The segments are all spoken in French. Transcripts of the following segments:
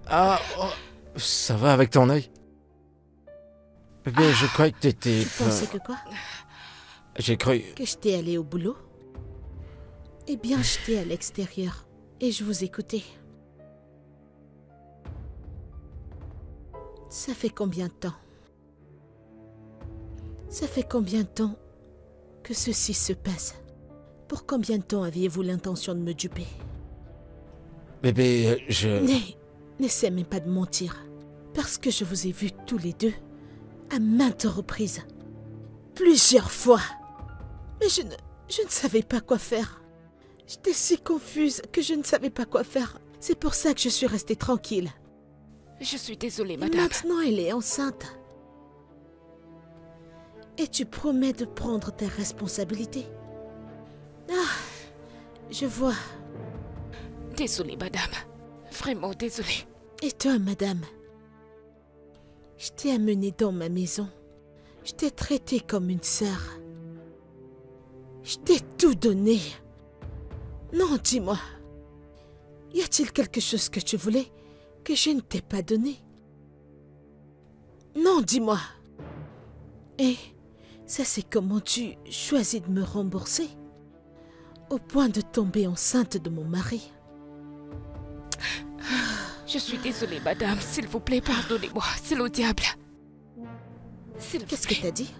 Ah, oh, ça va avec ton œil? Bébé, je croyais que t'étais... Tu pensais que quoi? J'ai cru... Que j'étais allée au boulot? Eh bien, j'étais à l'extérieur et je vous écoutais. Ça fait combien de temps? Ça fait combien de temps que ceci se passe? Pour combien de temps aviez-vous l'intention de me duper? Bébé, je... N'essaie même pas de mentir. Parce que je vous ai vus tous les deux à maintes reprises. Plusieurs fois. Mais je ne savais pas quoi faire. J'étais si confuse que je ne savais pas quoi faire. C'est pour ça que je suis restée tranquille. Je suis désolée, Et madame. maintenant, elle est enceinte. Et tu promets de prendre tes responsabilités. Ah, je vois. Désolée, madame. Vraiment désolée. Et toi, madame? Je t'ai amenée dans ma maison. Je t'ai traitée comme une sœur. Je t'ai tout donné. Non, dis-moi. Y a-t-il quelque chose que tu voulais que je ne t'ai pas donné? Non, dis-moi. Et ça, c'est comment tu choisis de me rembourser? Au point de tomber enceinte de mon mari. Je suis désolée, madame. S'il vous plaît, pardonnez-moi. C'est le diable. Qu'est-ce que t'as dit?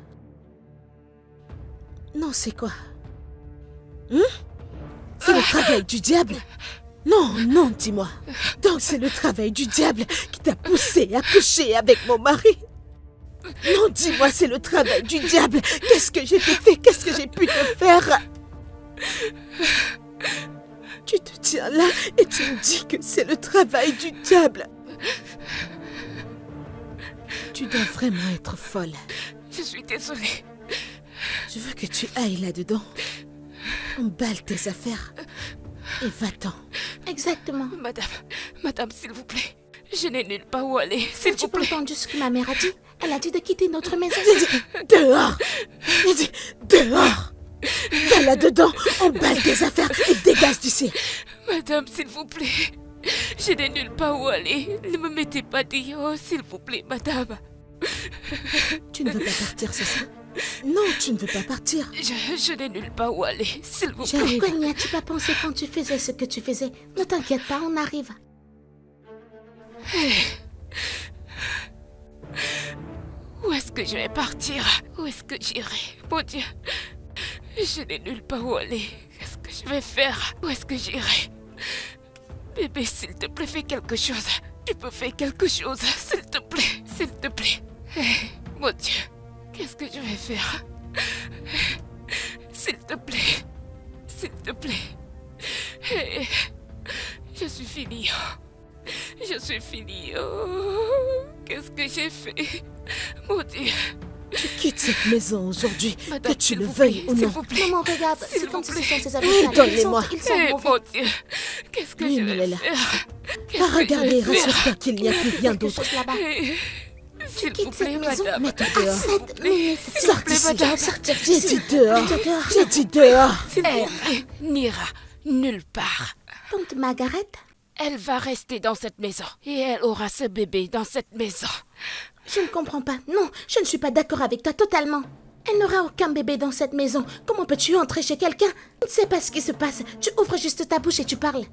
Non, c'est quoi? C'est le travail du diable? Non, non, dis-moi. Donc c'est le travail du diable qui t'a poussé à coucher avec mon mari? Non, dis-moi, c'est le travail du diable. Qu'est-ce que j'ai fait? Qu'est-ce que j'ai pu te faire? Tu te tiens là et tu me dis que c'est le travail du diable. Tu dois vraiment être folle. Je suis désolée. Je veux que tu ailles là-dedans. Emballe tes affaires et va-t'en. Exactement. Madame, s'il vous plaît. Je n'ai nulle part où aller, s'il vous plaît. Tu peux entendre ce que ma mère a dit? Elle a dit de quitter notre maison. Dehors! J'ai dit dehors! Va là-dedans, emballe tes affaires et dégage d'ici. Madame, s'il vous plaît. Je n'ai nulle part où aller. Ne me mettez pas dehors, s'il vous plaît, madame. Tu ne veux pas partir, c'est ça? Non, tu ne veux pas partir. Je n'ai nulle part où aller, s'il vous plaît. Pourquoi n'y as-tu pas pensé quand tu faisais ce que tu faisais? Ne t'inquiète pas, on arrive. Où est-ce que je vais partir? Où est-ce que j'irai? Mon Dieu, je n'ai nulle part où aller. Qu'est-ce que je vais faire? Où est-ce que j'irai? Bébé, s'il te plaît, fais quelque chose. Tu peux faire quelque chose, s'il te plaît. S'il te plaît. Mon Dieu, qu'est-ce que je vais faire? S'il te plaît. S'il te plaît. Je suis finie. Je suis finie. Oh, qu'est-ce que j'ai fait? Mon Dieu. Tu quittes cette maison aujourd'hui, Madame, que tu le vous veuilles plaît, ou s'il non. vous plaît. Maman, regarde, S'il c'est vous comme si plaît. ce sont ses habits. Donne-les-moi. Ils sont mon Dieu. Qu'est-ce que je vais faire? Va regarder, rassure-toi qu'il n'y a plus rien d'autre là-bas. S'il vous plaît, madame. Mets-toi dehors. 7 minutes. Sors d'ici. madame. J'ai dit dehors. J'ai dit dehors. Elle n'ira nulle part. Tante Margaret? Elle va rester dans cette maison. Et elle aura ce bébé dans cette maison. Je ne comprends pas. Non, je ne suis pas d'accord avec toi totalement. Elle n'aura aucun bébé dans cette maison. Comment peux-tu entrer chez quelqu'un? Tu ne sais pas ce qui se passe. Tu ouvres juste ta bouche et tu parles.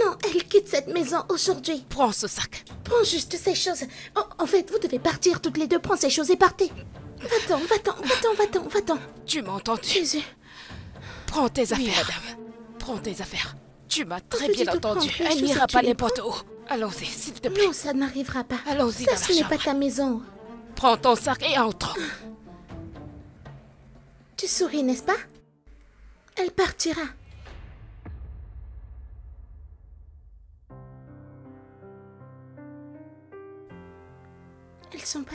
Non, elle quitte cette maison aujourd'hui. Prends ce sac. Prends juste ces choses. En fait, vous devez partir toutes les deux. Prends ces choses et partez. Va-t'en, va-t'en, va-t'en, va-t'en, va-t'en. Tu m'as entendu? Jésus. Prends tes affaires. Oui, madame. Prends tes affaires. Tu m'as très te dis bien de entendu. prendre les Elle choses n'ira et tu pas les n'importe où. Allons-y, s'il te plaît. Non, ça n'arrivera pas. Allons-y Ça, dans la ce n'est pas chambre. ta maison. Prends ton sac et entre. Tu souris, n'est-ce pas? Elle partira. Elles sont pas...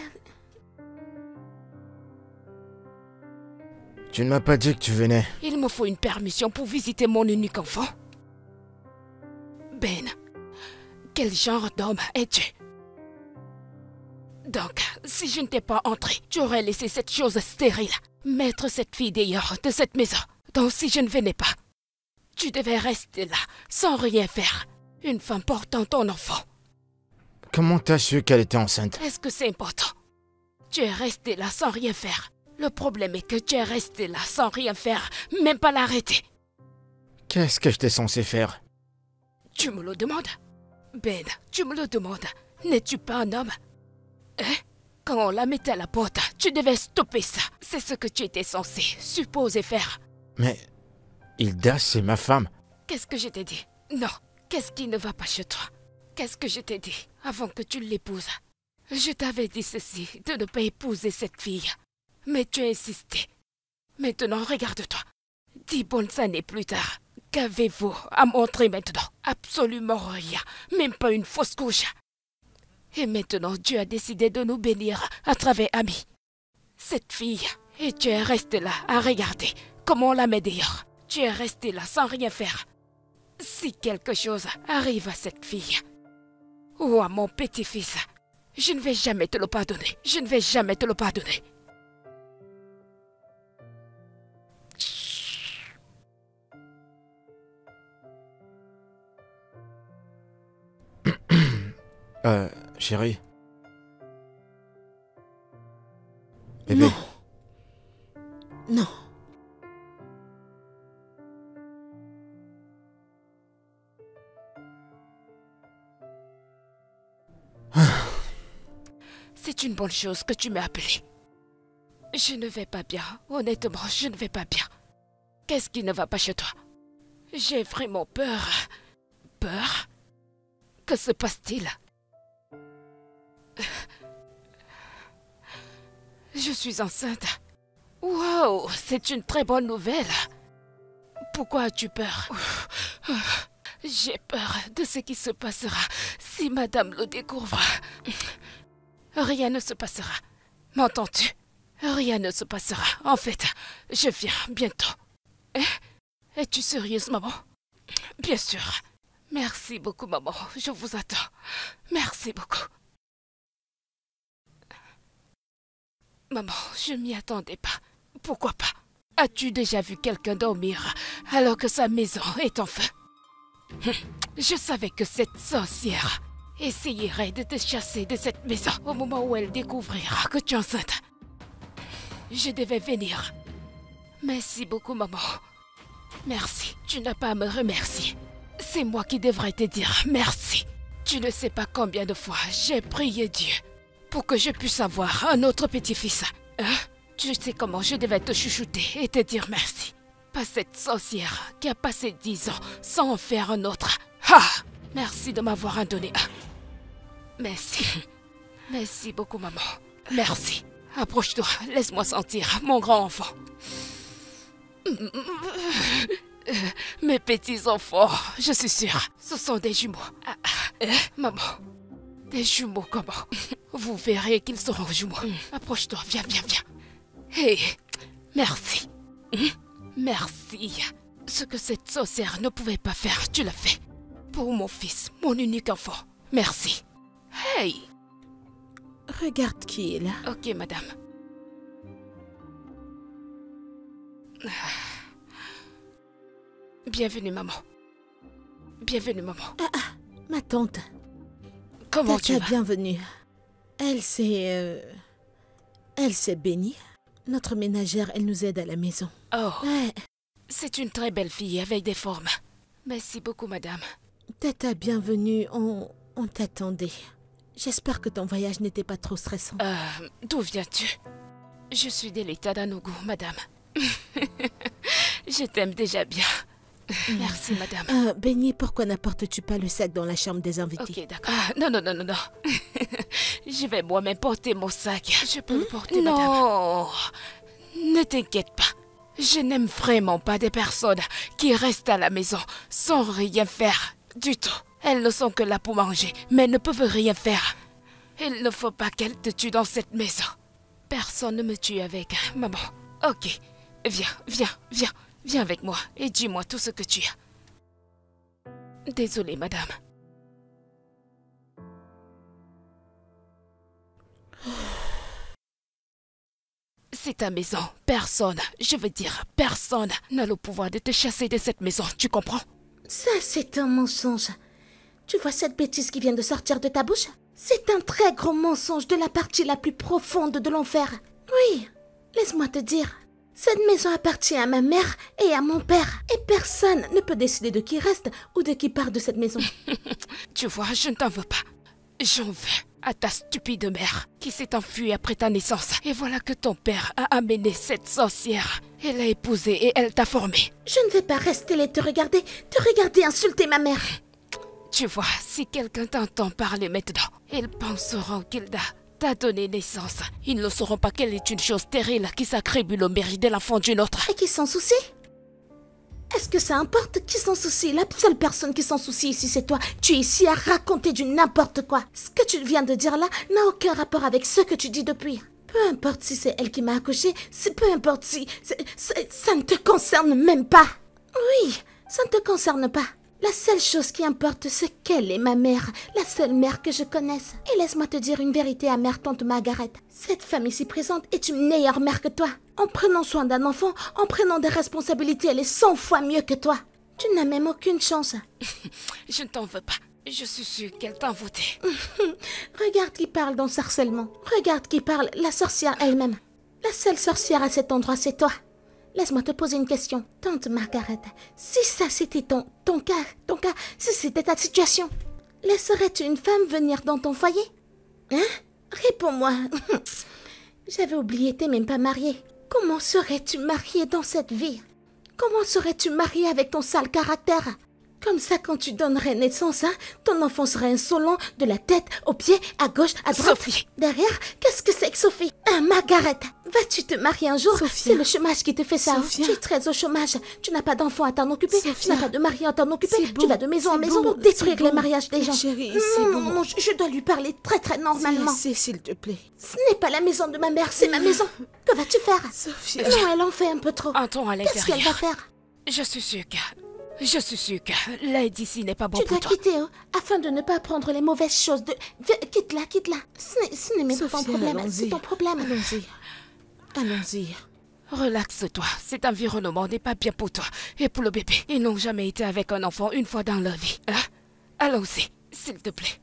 Tu ne m'as pas dit que tu venais. Il me faut une permission pour visiter mon unique enfant. Ben, quel genre d'homme es-tu? Donc, si je ne t'ai pas entré, tu aurais laissé cette chose stérile, mettre cette fille dehors de cette maison. Donc, si je ne venais pas, tu devais rester là, sans rien faire. Une femme portant ton enfant. Comment t'as su qu'elle était enceinte? Est-ce que c'est important? Tu es resté là sans rien faire. Le problème est que tu es resté là sans rien faire, même pas l'arrêter. Qu'est-ce que j'étais censé faire? Tu me le demandes? Ben, tu me le demandes. N'es-tu pas un homme? Hein? Quand on la mettait à la porte, tu devais stopper ça. C'est ce que tu étais censé, supposer faire. Mais Hilda, c'est ma femme. Qu'est-ce que je t'ai dit? Non. Qu'est-ce qui ne va pas chez toi? Qu'est-ce que je t'ai dit avant que tu l'épouses? Je t'avais dit ceci, de ne pas épouser cette fille. Mais tu as insisté. Maintenant, regarde-toi. 10 bonnes années plus tard, qu'avez-vous à montrer maintenant? Absolument rien. Même pas une fausse couche. Et maintenant, Dieu a décidé de nous bénir à travers Ami. Cette fille, et tu es resté là à regarder comment on la met dehors. Tu es resté là sans rien faire. Si quelque chose arrive à cette fille, ou à mon petit-fils, je ne vais jamais te le pardonner. Je ne vais jamais te le pardonner. Chérie. Bébé. Non. Non. C'est une bonne chose que tu m'aies appelé. Je ne vais pas bien. Honnêtement, je ne vais pas bien. Qu'est-ce qui ne va pas chez toi? J'ai vraiment peur. Peur? Que se passe-t-il? Je suis enceinte. Wow, c'est une très bonne nouvelle. Pourquoi as-tu peur? J'ai peur de ce qui se passera si madame le découvre. Rien ne se passera. M'entends-tu? Rien ne se passera. En fait, je viens bientôt. Es-tu sérieuse, maman? Bien sûr. Merci beaucoup, maman. Je vous attends. Merci beaucoup. Maman, je m'y attendais pas. Pourquoi pas? As-tu déjà vu quelqu'un dormir alors que sa maison est en feu? Je savais que cette sorcière essayerait de te chasser de cette maison au moment où elle découvrira que tu es enceinte. Je devais venir. Merci beaucoup, maman. Merci. Tu n'as pas à me remercier. C'est moi qui devrais te dire merci. Tu ne sais pas combien de fois j'ai prié Dieu pour que je puisse avoir un autre petit-fils. Hein? Tu sais comment je devais te chouchouter et te dire merci. Pas cette sorcière qui a passé 10 ans sans en faire un autre. Ah! Merci de m'avoir en donné un. Merci. Merci beaucoup, maman. Merci. Approche-toi, laisse-moi sentir mon grand enfant. Mes petits enfants, je suis sûre, ce sont des jumeaux. Maman, des jumeaux comment? Vous verrez qu'ils seront jumeaux. Approche-toi, viens, viens, viens. Hé, merci. Merci. Ce que cette sorcière ne pouvait pas faire, tu l'as fait. Pour mon fils, mon unique enfant. Merci. Hey. Regarde qui est là. Ok, madame. Bienvenue, maman. Bienvenue, maman. Ma tante. Comment tu vas? Bienvenue. Elle s'est bénie. Notre ménagère, elle nous aide à la maison. Oh, Ouais. c'est une très belle fille avec des formes. Merci beaucoup, madame. Tata, bienvenue. On t'attendait. J'espère que ton voyage n'était pas trop stressant. D'où viens-tu? Je suis d'Elita d'Anougou, madame. Je t'aime déjà bien. Merci, madame. Béni, pourquoi n'apportes-tu pas le sac dans la chambre des invités? Ok, d'accord. Non. Je vais moi-même porter mon sac. Je peux le porter, madame? Non, ne t'inquiète pas. Je n'aime vraiment pas des personnes qui restent à la maison sans rien faire du tout. Elles ne sont que là pour manger, mais ne peuvent rien faire. Il ne faut pas qu'elles te tuent dans cette maison. Personne ne me tue avec maman. Ok, viens avec moi et dis-moi tout ce que tu as. Désolée, madame. C'est ta maison. Personne, je veux dire personne, n'a le pouvoir de te chasser de cette maison, tu comprends? Ça, c'est un mensonge. Tu vois cette bêtise qui vient de sortir de ta bouche? C'est un très gros mensonge de la partie la plus profonde de l'enfer. Oui, laisse-moi te dire. Cette maison appartient à ma mère et à mon père. Et personne ne peut décider de qui reste ou de qui part de cette maison. Tu vois, je ne t'en veux pas. J'en veux à ta stupide mère qui s'est enfuie après ta naissance. Et voilà que ton père a amené cette sorcière. Elle l'a épousée et elle t'a formée. Je ne vais pas rester là et te regarder insulter ma mère. Tu vois, si quelqu'un t'entend parler maintenant, ils penseront qu'il t'a donné naissance. Ils ne sauront pas qu'elle est une chose stérile qui s'attribue au mérite de l'enfant d'une autre. Et qui s'en soucie? Est-ce que ça importe qui s'en soucie? La seule personne qui s'en soucie ici, c'est toi. Tu es ici à raconter du n'importe quoi. Ce que tu viens de dire là n'a aucun rapport avec ce que tu dis depuis. Peu importe si c'est elle qui m'a accouché, peu importe si... ça ne te concerne même pas. Oui, ça ne te concerne pas. La seule chose qui importe, c'est qu'elle est ma mère, la seule mère que je connaisse. Et laisse-moi te dire une vérité amère, tante Margaret. Cette femme ici présente est une meilleure mère que toi. En prenant soin d'un enfant, en prenant des responsabilités, elle est 100 fois mieux que toi. Tu n'as même aucune chance. Je ne t'en veux pas. Je suis sûre qu'elle t'a envoûté. Regarde qui parle dans ce harcèlement. Regarde qui parle, la sorcière elle-même. La seule sorcière à cet endroit, c'est toi. Laisse-moi te poser une question. Tante Margaret, si ça c'était ton cas, si c'était ta situation, laisserais-tu une femme venir dans ton foyer? Hein? Réponds-moi. J'avais oublié, t'es même pas mariée. Comment serais-tu mariée dans cette vie? Comment serais-tu mariée avec ton sale caractère? Comme ça, quand tu donnerais naissance, ton enfant serait insolent de la tête aux pieds, à gauche, à droite. Sophie! Derrière, qu'est-ce que c'est que Sophie? Margaret, vas-tu te marier un jour? C'est le chômage qui te fait ça. Tu es très au chômage. Tu n'as pas d'enfant à t'en occuper. Tu n'as pas de mari à t'en occuper. Tu vas de maison en maison pour détruire les mariages des gens. Chérie, Non, je dois lui parler très très normalement. C'est s'il te plaît. Ce n'est pas la maison de ma mère, c'est ma maison. Que vas-tu faire? Sophie. Non, elle en fait un peu trop. Entrons à Qu'est-ce qu'elle va l'intérieur. faire? Je suis sûre que l'aide ici n'est pas bon Tu pour dois toi. quitter, afin de ne pas apprendre les mauvaises choses. Quitte-la. Ce n'est même pas ton Sophia, problème, allons-y. c'est ton problème. Allons-y. Relaxe-toi, cet environnement n'est pas bien pour toi et pour le bébé. Ils n'ont jamais été avec un enfant une fois dans leur vie. Hein? Allons-y, s'il te plaît.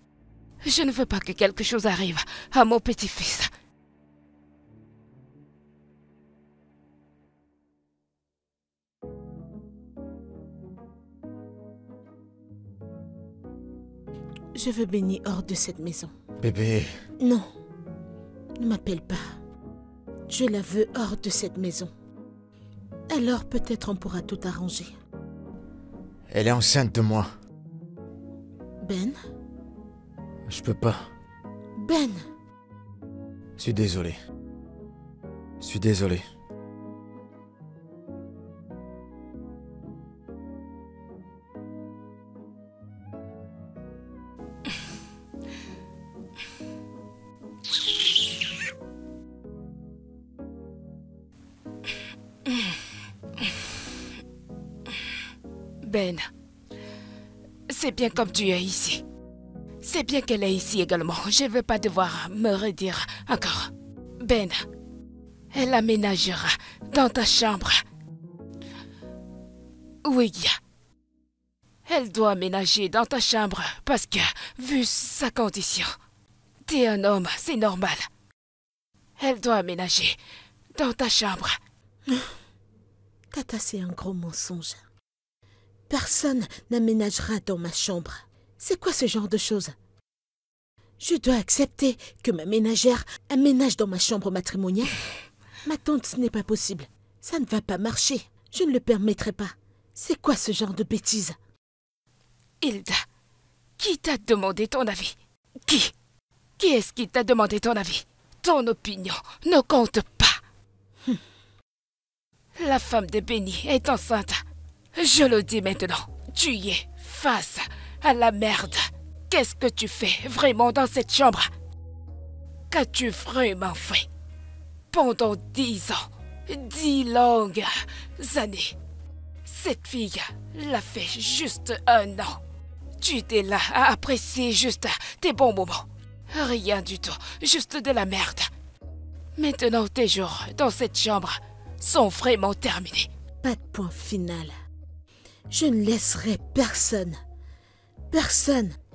Je ne veux pas que quelque chose arrive à mon petit-fils. Je veux Benny hors de cette maison. Bébé. Non, ne m'appelle pas. Je la veux hors de cette maison. Alors peut-être on pourra tout arranger. Elle est enceinte de moi. Ben? Je peux pas. Ben! Je suis désolé. Je suis désolé. Ben, c'est bien comme tu es ici. C'est bien qu'elle est ici également. Je ne veux pas devoir me redire encore. Ben, elle aménagera dans ta chambre. Oui, elle doit aménager dans ta chambre parce que, vu sa condition, t'es un homme, c'est normal. Elle doit aménager dans ta chambre. Tata, c'est un gros mensonge. Personne n'aménagera dans ma chambre. C'est quoi ce genre de choses? Je dois accepter que ma ménagère aménage dans ma chambre matrimoniale. Ma tante, ce n'est pas possible. Ça ne va pas marcher. Je ne le permettrai pas. C'est quoi ce genre de bêtises? Hilda, qui t'a demandé ton avis? Qui est-ce qui t'a demandé ton avis? Ton opinion ne compte pas. La femme de Benny est enceinte. Je le dis maintenant, tu y es face à la merde. Qu'est-ce que tu fais vraiment dans cette chambre? Qu'as-tu vraiment fait? Pendant 10 ans, 10 longues années. Cette fille l'a fait juste 1 an. Tu étais là à apprécier juste tes bons moments. Rien du tout, juste de la merde. Maintenant, tes jours dans cette chambre sont vraiment terminés. Pas de point final. Je ne laisserai personne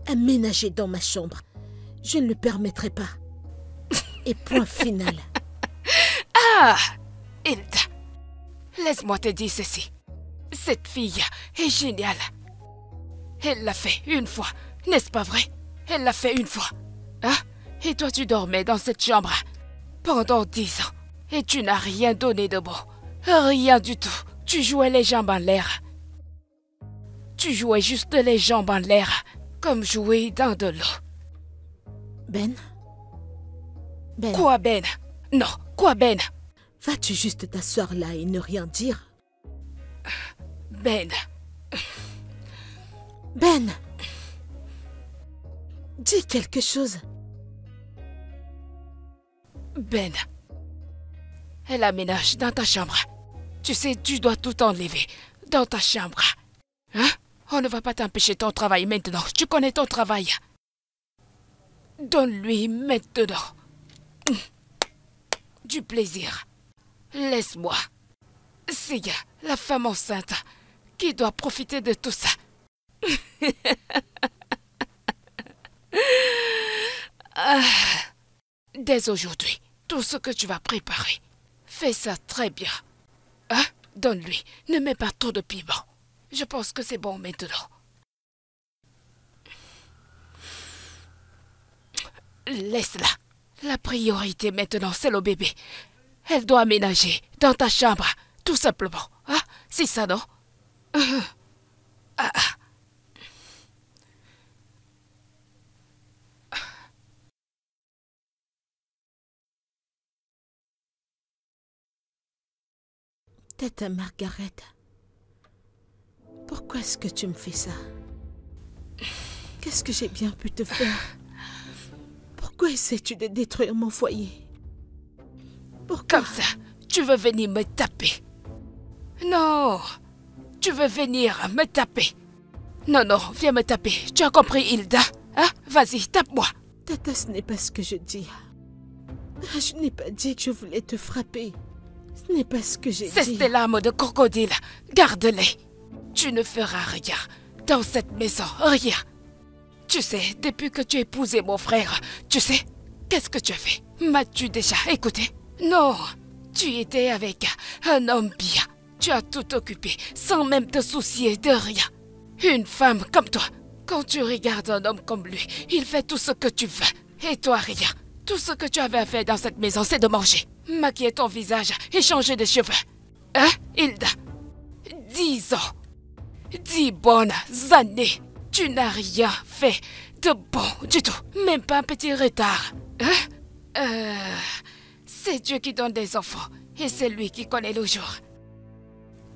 aménager dans ma chambre. Je ne le permettrai pas. Et point final. Ah, Hilda, laisse-moi te dire ceci. Cette fille est géniale. Elle l'a fait une fois, n'est-ce pas vrai? Elle l'a fait une fois. Hein? Et toi, tu dormais dans cette chambre pendant 10 ans. Et tu n'as rien donné de bon. Rien du tout. Tu jouais les jambes en l'air. Tu jouais juste les jambes en l'air, comme jouer dans de l'eau. Ben? Ben? Quoi, Ben? Non, quoi, Ben? Vas-tu juste t'asseoir là et ne rien dire? Ben. Ben! Dis quelque chose. Ben. Elle aménage dans ta chambre. Tu sais, tu dois tout enlever dans ta chambre. Hein? On ne va pas t'empêcher ton travail maintenant. Tu connais ton travail. Donne-lui maintenant du plaisir. Laisse-moi. C'est la femme enceinte qui doit profiter de tout ça. Dès aujourd'hui, tout ce que tu vas préparer, fais ça très bien. Hein? Donne-lui. Ne mets pas trop de piment. Je pense que c'est bon maintenant. Laisse-la. La priorité maintenant, c'est le bébé. Elle doit aménager dans ta chambre, tout simplement. Hein? C'est ça, non? Tata Margaret, pourquoi est-ce que tu me fais ça? Qu'est-ce que j'ai bien pu te faire? Pourquoi essaies-tu de détruire mon foyer? Pourquoi? Comme ça, tu veux venir me taper? Non, tu veux venir me taper? Non, non, viens me taper. Tu as compris, Hilda? Hein? Vas-y, tape-moi. Tata, ce n'est pas ce que je dis. Je n'ai pas dit que je voulais te frapper. Ce n'est pas ce que j'ai dit. C'est tes larmes de crocodile. Garde-les. Tu ne feras rien dans cette maison. Rien. Tu sais, depuis que tu as épousé mon frère, tu sais, qu'est-ce que tu as fait? M'as-tu déjà écouté? Non. Tu étais avec un homme bien. Tu as tout occupé sans même te soucier de rien. Une femme comme toi, quand tu regardes un homme comme lui, il fait tout ce que tu veux. Et toi, rien. Tout ce que tu avais à faire dans cette maison, c'est de manger, maquiller ton visage et changer de cheveux. Hein, Hilda? 10 ans. 10 bonnes années. Tu n'as rien fait de bon du tout. Même pas un petit retard. Hein? C'est Dieu qui donne des enfants. Et c'est lui qui connaît le jour.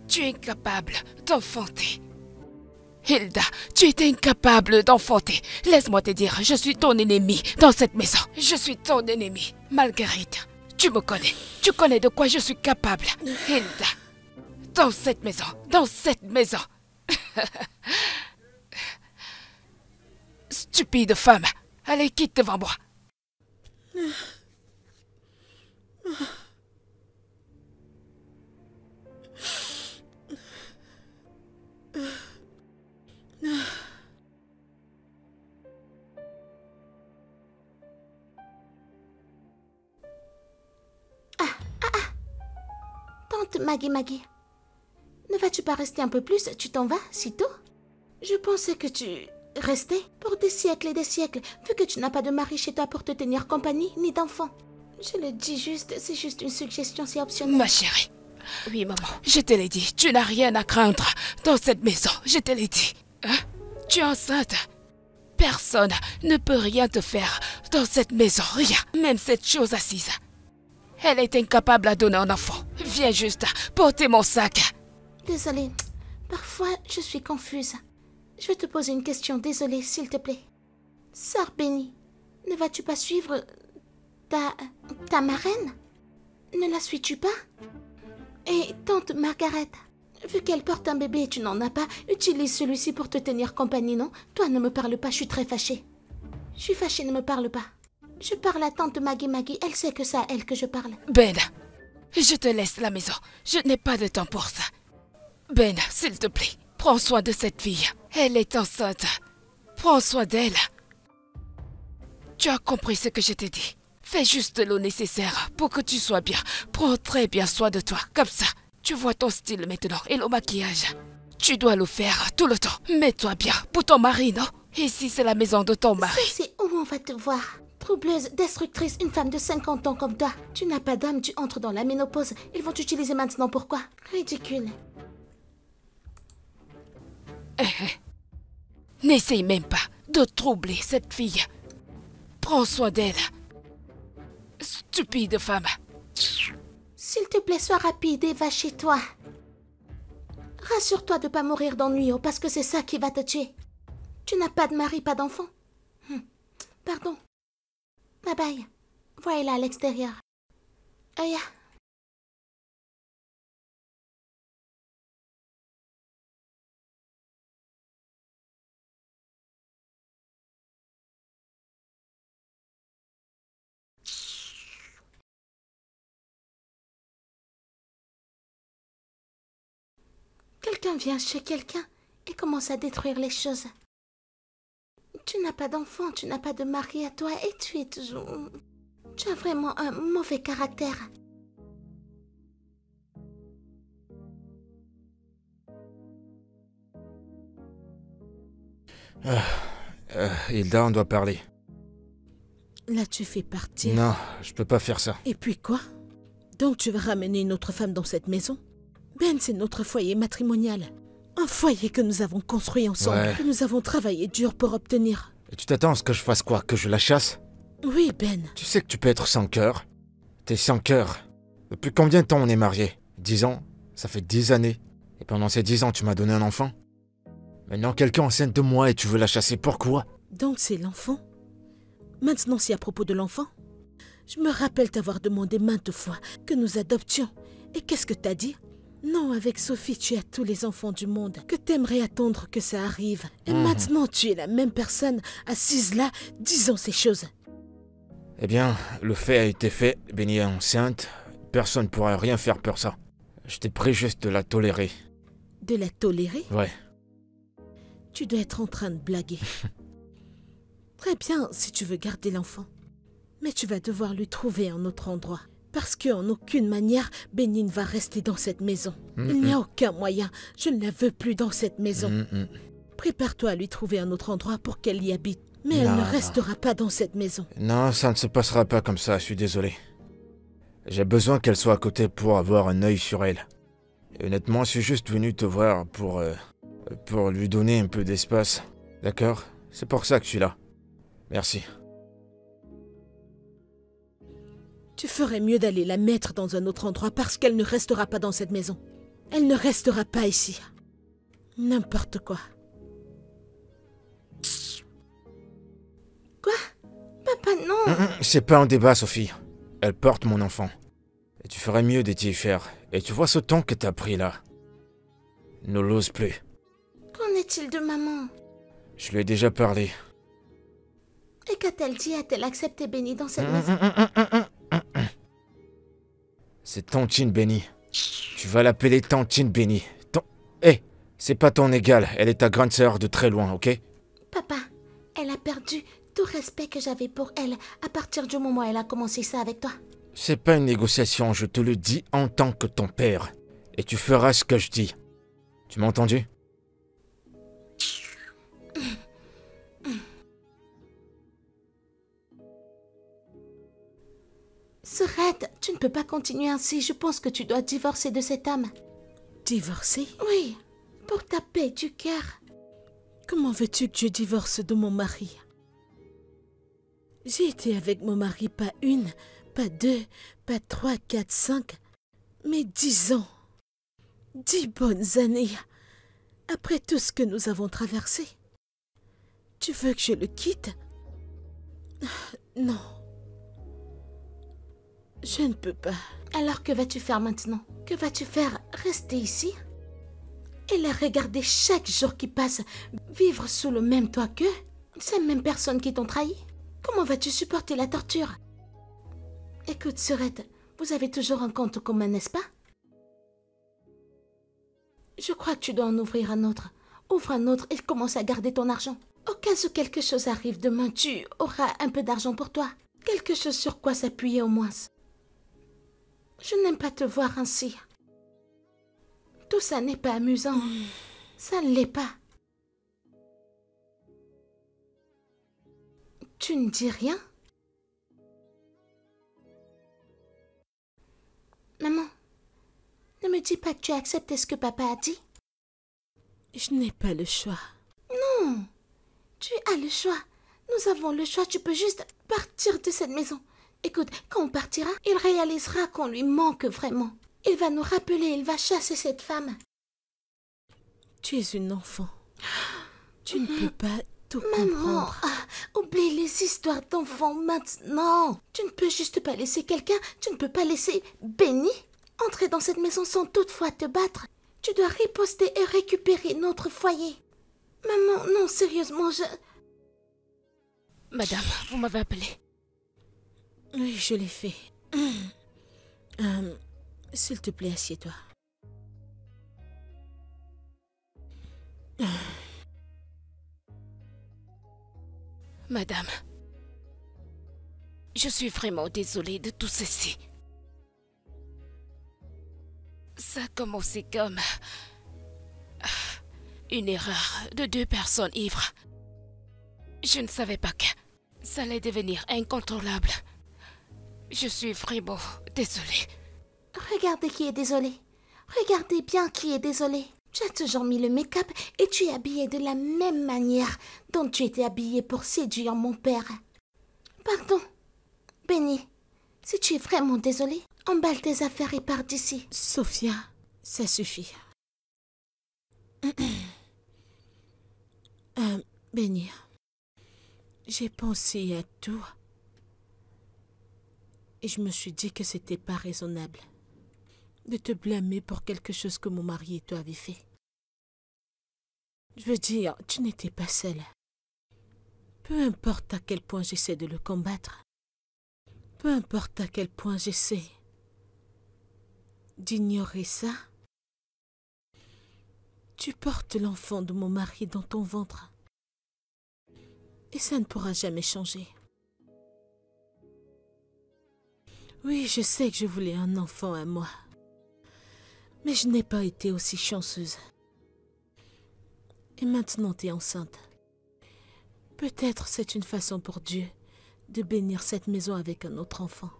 Tu es incapable d'enfanter. Hilda, tu es incapable d'enfanter. Laisse-moi te dire, je suis ton ennemi dans cette maison. Je suis ton ennemi, Marguerite. Tu me connais. Tu connais de quoi je suis capable. Hilda, dans cette maison, dans cette maison. Stupide femme. Allez, quitte devant moi. Tante Maggie, ne vas-tu pas rester un peu plus? Tu t'en vas, si tôt? Je pensais que tu restais pour des siècles et des siècles, vu que tu n'as pas de mari chez toi pour te tenir compagnie, ni d'enfant. Je le dis juste, c'est juste une suggestion, c'est optionnel. Ma chérie. Oui, maman. Je te l'ai dit, tu n'as rien à craindre dans cette maison. Je te l'ai dit. Hein? Tu es enceinte. Personne ne peut rien te faire dans cette maison. Rien. Même cette chose assise. Elle est incapable à donner un enfant. Viens juste porter mon sac. Désolée. Parfois, je suis confuse. Je vais te poser une question. Désolée, s'il te plaît. Sœur Bénie, ne vas-tu pas suivre ta marraine? Ne la suis-tu pas? Et tante Margaret, vu qu'elle porte un bébé et tu n'en as pas, utilise celui-ci pour te tenir compagnie, non? Toi, ne me parle pas, je suis très fâchée. Je suis fâchée, ne me parle pas. Je parle à tante Maggie, elle sait que c'est à elle que je parle. Ben, je te laisse la maison. Je n'ai pas de temps pour ça. Ben, s'il te plaît, prends soin de cette fille. Elle est enceinte. Prends soin d'elle. Tu as compris ce que je t'ai dit. Fais juste le nécessaire pour que tu sois bien. Prends très bien soin de toi, comme ça. Tu vois ton style maintenant et le maquillage. Tu dois le faire tout le temps. Mets-toi bien pour ton mari, non? Ici, c'est la maison de ton mari. Ça, c'est où on va te voir. Troubleuse, destructrice, une femme de 50 ans comme toi. Tu n'as pas d'âme, tu entres dans la ménopause. Ils vont t'utiliser maintenant, pourquoi? Ridicule. N'essaye même pas de troubler cette fille. Prends soin d'elle. Stupide femme. S'il te plaît, sois rapide et va chez toi. Rassure-toi de ne pas mourir d'ennui, parce que c'est ça qui va te tuer. Tu n'as pas de mari, pas d'enfant. Pardon. Bye bye. Voilà à l'extérieur. Aya. Quelqu'un vient chez quelqu'un et commence à détruire les choses. Tu n'as pas d'enfant, tu n'as pas de mari à toi et tu es toujours... Tu as vraiment un mauvais caractère. Hilda, on doit parler. Là, tu fais partir. Non, je peux pas faire ça. Et puis quoi? Donc tu vas ramener une autre femme dans cette maison? Ben, c'est notre foyer matrimonial. Un foyer que nous avons construit ensemble, Ouais. que nous avons travaillé dur pour obtenir. Et tu t'attends à ce que je fasse quoi? Que je la chasse? Oui, Ben. Tu sais que tu peux être sans cœur? T'es sans cœur. Depuis combien de temps on est mariés? 10 ans? Ça fait 10 années. Et pendant ces 10 ans, tu m'as donné un enfant? Maintenant, quelqu'un enceinte de moi et tu veux la chasser, pourquoi? Donc c'est l'enfant? Maintenant, c'est à propos de l'enfant? Je me rappelle t'avoir demandé maintes fois que nous adoptions. Et qu'est-ce que t'as dit? Non, avec Sophie, tu as tous les enfants du monde, que t'aimerais attendre que ça arrive. Et maintenant, tu es la même personne, assise là, disant ces choses. Eh bien, le fait a été fait, Benny est enceinte, personne ne pourra rien faire pour ça. Je t'ai pris juste de la tolérer. De la tolérer? Ouais. Tu dois être en train de blaguer. Très bien, si tu veux garder l'enfant. Mais tu vas devoir lui trouver un autre endroit. Parce qu'en aucune manière, Benny ne va rester dans cette maison. Il n'y a aucun moyen. Je ne la veux plus dans cette maison. Prépare-toi à lui trouver un autre endroit pour qu'elle y habite. Mais elle ne restera pas dans cette maison. Non, ça ne se passera pas comme ça, je suis désolé. J'ai besoin qu'elle soit à côté pour avoir un œil sur elle. Et honnêtement, je suis juste venu te voir pour lui donner un peu d'espace. D'accord? C'est pour ça que je suis là. Merci. Tu ferais mieux d'aller la mettre dans un autre endroit parce qu'elle ne restera pas dans cette maison. Elle ne restera pas ici. N'importe quoi. Quoi? Papa, non. C'est pas un débat, Sophie. Elle porte mon enfant. Et tu ferais mieux de t'y faire. Et tu vois ce ton que t'as pris là. Ne l'ose plus. Qu'en est-il de maman? Je lui ai déjà parlé. Et qu'a-t-elle dit? A-t-elle accepté Benny dans cette maison? C'est Tantine Benny. Tu vas l'appeler Tantine Benny. Hé, c'est pas ton égal. Elle est ta grande sœur de très loin, ok? Papa, elle a perdu tout respect que j'avais pour elle à partir du moment où elle a commencé ça avec toi. C'est pas une négociation, je te le dis en tant que ton père. Et tu feras ce que je dis. Tu m'as entendu? Sorette, tu ne peux pas continuer ainsi. Je pense que tu dois divorcer de cette âme. Divorcer? Oui, pour ta paix du cœur. Comment veux-tu que je divorce de mon mari? J'ai été avec mon mari pas une, pas deux, pas 3, 4, 5, mais 10 ans. 10 bonnes années. Après tout ce que nous avons traversé. Tu veux que je le quitte? Non. Je ne peux pas. Alors que vas-tu faire maintenant? Que vas-tu faire? Rester ici? Et la regarder chaque jour qui passe, vivre sous le même toit qu'eux? Ces mêmes personnes qui t'ont trahi? Comment vas-tu supporter la torture? Écoute, Sorette, vous avez toujours un compte commun, n'est-ce pas? Je crois que tu dois en ouvrir un autre. Ouvre un autre et commence à garder ton argent. Au cas où quelque chose arrive demain, tu auras un peu d'argent pour toi. Quelque chose sur quoi s'appuyer au moins. Je n'aime pas te voir ainsi. Tout ça n'est pas amusant. Ça ne l'est pas. Tu ne dis rien? Maman, ne me dis pas que tu as accepté ce que papa a dit. Je n'ai pas le choix. Non, tu as le choix. Nous avons le choix, tu peux juste partir de cette maison. Écoute, quand on partira, il réalisera qu'on lui manque vraiment. Il va nous rappeler, il va chasser cette femme. Tu es une enfant. Tu ne peux pas tout Maman, comprendre. oublie les histoires d'enfants maintenant. Tu ne peux juste pas laisser quelqu'un, tu ne peux pas laisser Benny entrer dans cette maison sans toutefois te battre. Tu dois riposter et récupérer notre foyer. Maman, non, sérieusement, Madame, vous m'avez appelé. Oui, je l'ai fait. S'il te plaît, assieds-toi. Madame, je suis vraiment désolée de tout ceci. Ça a commencé comme une erreur de 2 personnes ivres. Je ne savais pas que ça allait devenir incontrôlable. Je suis vraiment désolée. Regardez qui est désolé. Regardez bien qui est désolé. Tu as toujours mis le make-up et tu es habillée de la même manière dont tu étais habillée pour séduire mon père. Pardon, Benny, si tu es vraiment désolée, emballe tes affaires et pars d'ici. Sophia, ça suffit. Benny, j'ai pensé à tout. Et je me suis dit que c'était pas raisonnable de te blâmer pour quelque chose que mon mari et toi avaient fait. Je veux dire, tu n'étais pas seule. Peu importe à quel point j'essaie de le combattre, peu importe à quel point j'essaie d'ignorer ça, tu portes l'enfant de mon mari dans ton ventre. Et ça ne pourra jamais changer. Oui, je sais que je voulais un enfant à moi. Mais je n'ai pas été aussi chanceuse. Et maintenant, tu es enceinte. Peut-être c'est une façon pour Dieu de bénir cette maison avec un autre enfant.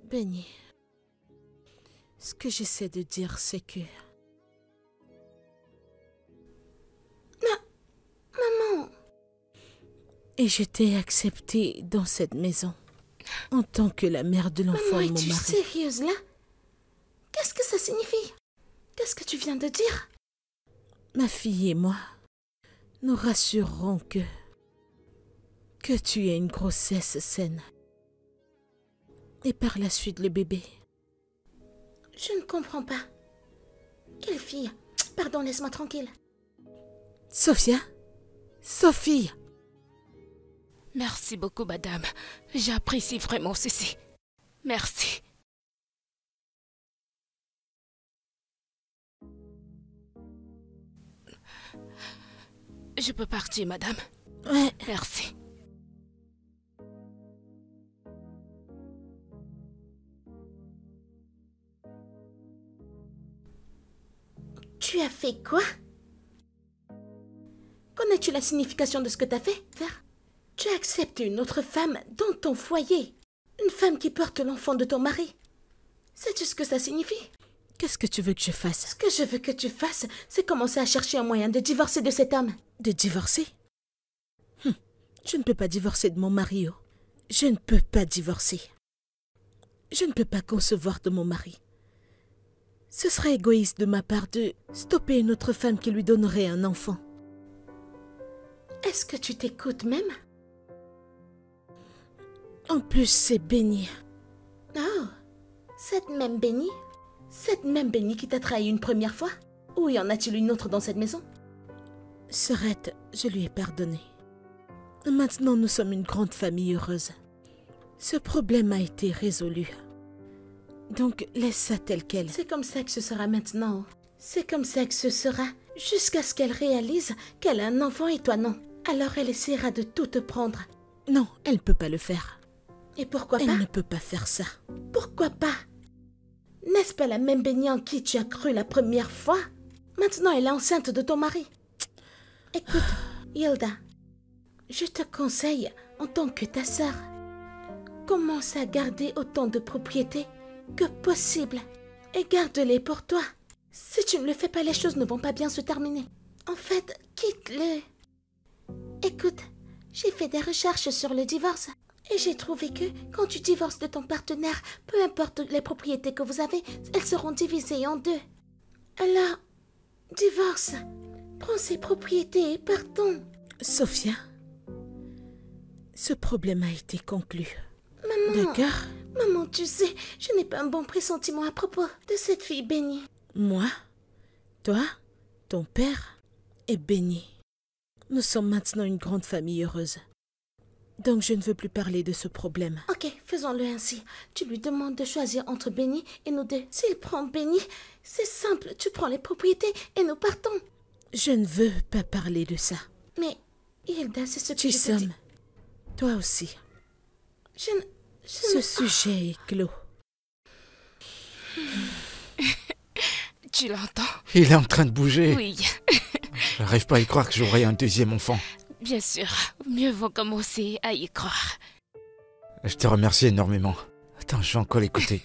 Benny, ce que j'essaie de dire, c'est que... Maman, Et je t'ai acceptée dans cette maison, en tant que la mère de l'enfant maman, de mon es-tu mari. sérieuse là? Qu'est-ce que ça signifie? Qu'est-ce que tu viens de dire? Ma fille et moi, nous rassurerons que tu aies une grossesse saine. Et par la suite le bébé. Je ne comprends pas. Quelle fille? Pardon, laisse-moi tranquille. Sophia? Sophie! Merci beaucoup, madame. J'apprécie vraiment ceci. Merci. Je peux partir, madame? Ouais. Merci. Tu as fait quoi? Connais-tu la signification de ce que tu as fait, faire? Tu as accepté une autre femme dans ton foyer. Une femme qui porte l'enfant de ton mari. Sais-tu ce que ça signifie? Qu'est-ce que tu veux que je fasse? Ce que je veux que tu fasses, c'est commencer à chercher un moyen de divorcer de cet homme. De divorcer? Je ne peux pas divorcer de mon mari. Oh. Je ne peux pas divorcer. Je ne peux pas concevoir de mon mari. Ce serait égoïste de ma part de stopper une autre femme qui lui donnerait un enfant. Est-ce que tu t'écoutes même? En plus, c'est Benny. Oh, cette même Benny? Cette même Benny qui t'a trahi une première fois? Ou y en a-t-il une autre dans cette maison? Serette, je lui ai pardonné. Maintenant, nous sommes une grande famille heureuse. Ce problème a été résolu. Donc, laisse ça tel quel. C'est comme ça que ce sera maintenant. C'est comme ça que ce sera. jusqu'à ce qu'elle réalise qu'elle a un enfant et toi non. Alors elle essaiera de tout te prendre. Non, elle ne peut pas le faire. Et pourquoi pas? Elle ne peut pas faire ça. Pourquoi pas? N'est-ce pas la même Benny en qui tu as cru la première fois? Maintenant, elle est enceinte de ton mari. Écoute, Hilda, je te conseille, en tant que ta sœur, commence à garder autant de propriétés que possible et garde-les pour toi. Si tu ne le fais pas, les choses ne vont pas bien se terminer. En fait, quitte-le. Écoute, j'ai fait des recherches sur le divorce et j'ai trouvé que quand tu divorces de ton partenaire, peu importe les propriétés que vous avez, elles seront divisées en deux. Alors, divorce. Prends ces propriétés et partons. Sophia, ce problème a été conclu. Maman, D'accord? maman, tu sais, je n'ai pas un bon pressentiment à propos de cette fille Benny. Moi, toi, ton père et Benny. Nous sommes maintenant une grande famille heureuse. Donc je ne veux plus parler de ce problème. Ok, faisons-le ainsi. Tu lui demandes de choisir entre Benny et nous deux. S'il prend Benny, c'est simple, tu prends les propriétés et nous partons. Je ne veux pas parler de ça. Mais, Hilda, c'est ce que je te dis. Chisom, toi aussi. Je Ce ne... sujet est clos. Tu l'entends? Il est en train de bouger. Oui, J'arrive pas à y croire que j'aurai un deuxième enfant. bien sûr. Mieux vaut commencer à y croire. Je te remercie énormément. Attends, je vais encore l'écouter.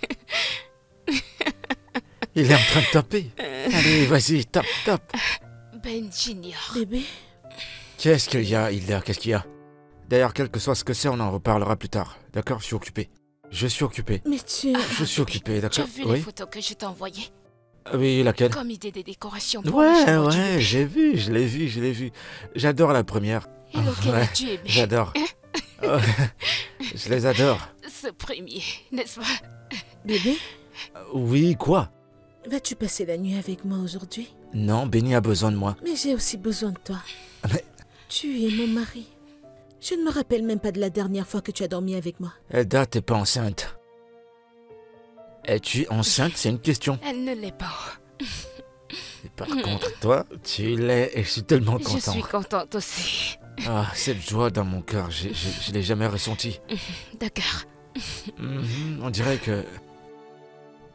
Il est en train de taper. Allez, vas-y, tape, tape. Ben Junior. Bébé, Qu'est-ce qu'il y a, Hilda? Qu'est-ce qu'il y a? D'ailleurs, quel que soit ce que c'est, on en reparlera plus tard. D'accord? Je suis occupé. Je suis occupé. mais tu... Je suis occupé, Tu as d'accord? vu les Oui? photos que je t'ai envoyées? Oui, laquelle? Comme idée de décoration pour le Ouais, chambre du ouais, bébé. j'ai vu, je l'ai vu, je l'ai vu. J'adore la première. Et lequel Ouais, as-tu aimé? j'adore. Oh, je les adore. Ce premier, n'est-ce pas? Bébé, Oui, quoi? vas-tu passer la nuit avec moi aujourd'hui? Non, Benny a besoin de moi. Mais j'ai aussi besoin de toi. Mais Tu es mon mari. Je ne me rappelle même pas de la dernière fois que tu as dormi avec moi. Hilda, t'es pas enceinte. Es-tu enceinte? C'est une question. Elle ne l'est pas. Et par contre, toi, tu l'es et je suis tellement Je content. suis contente aussi. Ah, cette joie dans mon cœur, je l'ai jamais ressentie. D'accord. On dirait que...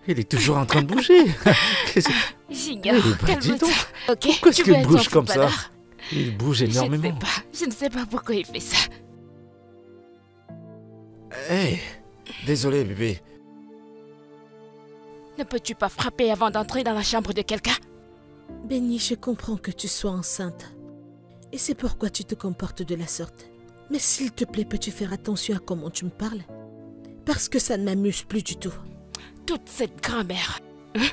Il est toujours en train de bouger. Qu'est-ce- Junior, Eh ben, dis calme-toi. donc, Ok, pourquoi est-ce tu qu'il veux être bouge en comme ça? footballeur? Il bouge énormément. Je ne sais pas pourquoi il fait ça. Hey, désolé bébé. Ne peux-tu pas frapper avant d'entrer dans la chambre de quelqu'un? Benny, je comprends que tu sois enceinte. Et c'est pourquoi tu te comportes de la sorte. Mais s'il te plaît, peux-tu faire attention à comment tu me parles? Parce que ça ne m'amuse plus du tout. Toute cette grammaire. Hein?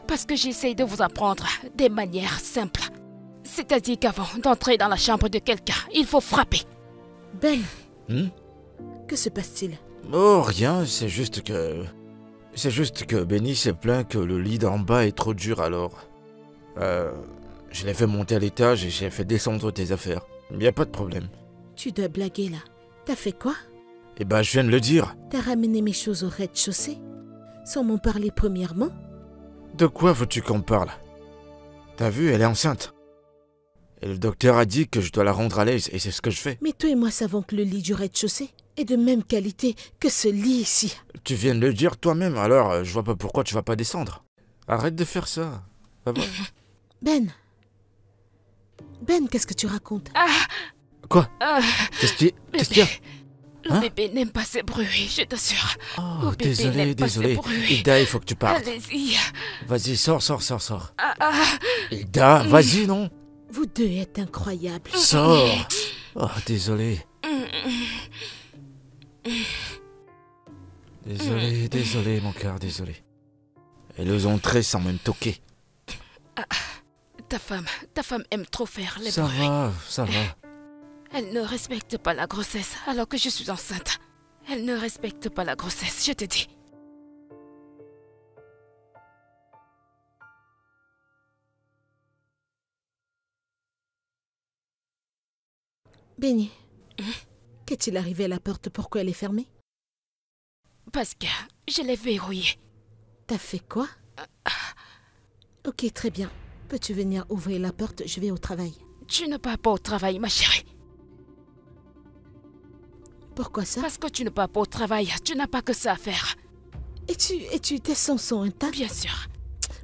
Parce que j'essaye de vous apprendre des manières simples. C'est-à-dire qu'avant d'entrer dans la chambre de quelqu'un, il faut frapper. Ben, Hmm? que se passe-t-il? Oh, rien, c'est juste que... C'est juste que Benny s'est plaint que le lit d'en bas est trop dur alors. Je l'ai fait monter à l'étage et j'ai fait descendre tes affaires. Y a pas de problème. Tu dois blaguer là. T'as fait quoi? Eh ben, je viens de le dire. T'as ramené mes choses au rez-de-chaussée? Sans m'en parler premièrement? De quoi veux-tu qu'on parle? T'as vu, elle est enceinte. Et le docteur a dit que je dois la rendre à l'aise et c'est ce que je fais. Mais toi et moi savons que le lit du rez-de-chaussée est de même qualité que ce lit ici. Tu viens de le dire toi-même, alors je vois pas pourquoi tu vas pas descendre. Arrête de faire ça. Va voir. Ben, qu'est-ce que tu racontes? Quoi? Ah, Qu'est-ce qu'il y a? le Hein? bébé n'aime pas ces bruits, je t'assure. Oh, bébé désolé, n'aime pas ce désolé. bruit. Ida, il faut que tu partes. Allez-y. Vas-y, sors. Ah, Ida, vas-y, non? Vous deux êtes incroyables. Sors. Oh, désolé. Désolé, mon cœur, désolé. Elle ose entrer sans même toquer. ta femme aime trop faire les Ça bruits. va. Elle ne respecte pas la grossesse alors que je suis enceinte. Elle ne respecte pas la grossesse, je te dis. Benny, qu'est-il arrivé à la porte? Pourquoi elle est fermée? Parce que je l'ai verrouillée. T'as fait quoi? Ok, très bien. Peux-tu venir ouvrir la porte? Je vais au travail. Tu ne pars pas au travail, ma chérie. Pourquoi ça? Parce que tu ne pars pas au travail. Tu n'as pas que ça à faire. Et tu tes sons sont intacts? Bien sûr.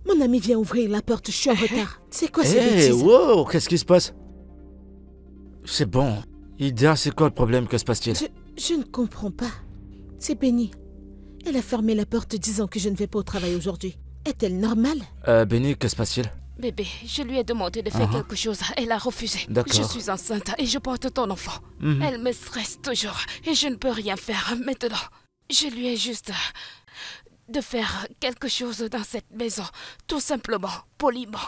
Mon ami vient ouvrir la porte, je suis en retard. C'est quoi ces Hé, bêtises? wow, qu'est-ce qui se passe? C'est bon. Ida, c'est quoi le problème? Que se passe-t-il? Je ne comprends pas. C'est Benny. Elle a fermé la porte disant que je ne vais pas au travail aujourd'hui. Est-elle normale? Benny, que se passe-t-il? Bébé, je lui ai demandé de faire quelque chose. Elle a refusé. D'accord. Je suis enceinte et je porte ton enfant. Elle me stresse toujours et je ne peux rien faire maintenant. Je lui ai juste de faire quelque chose dans cette maison. Tout simplement, poliment.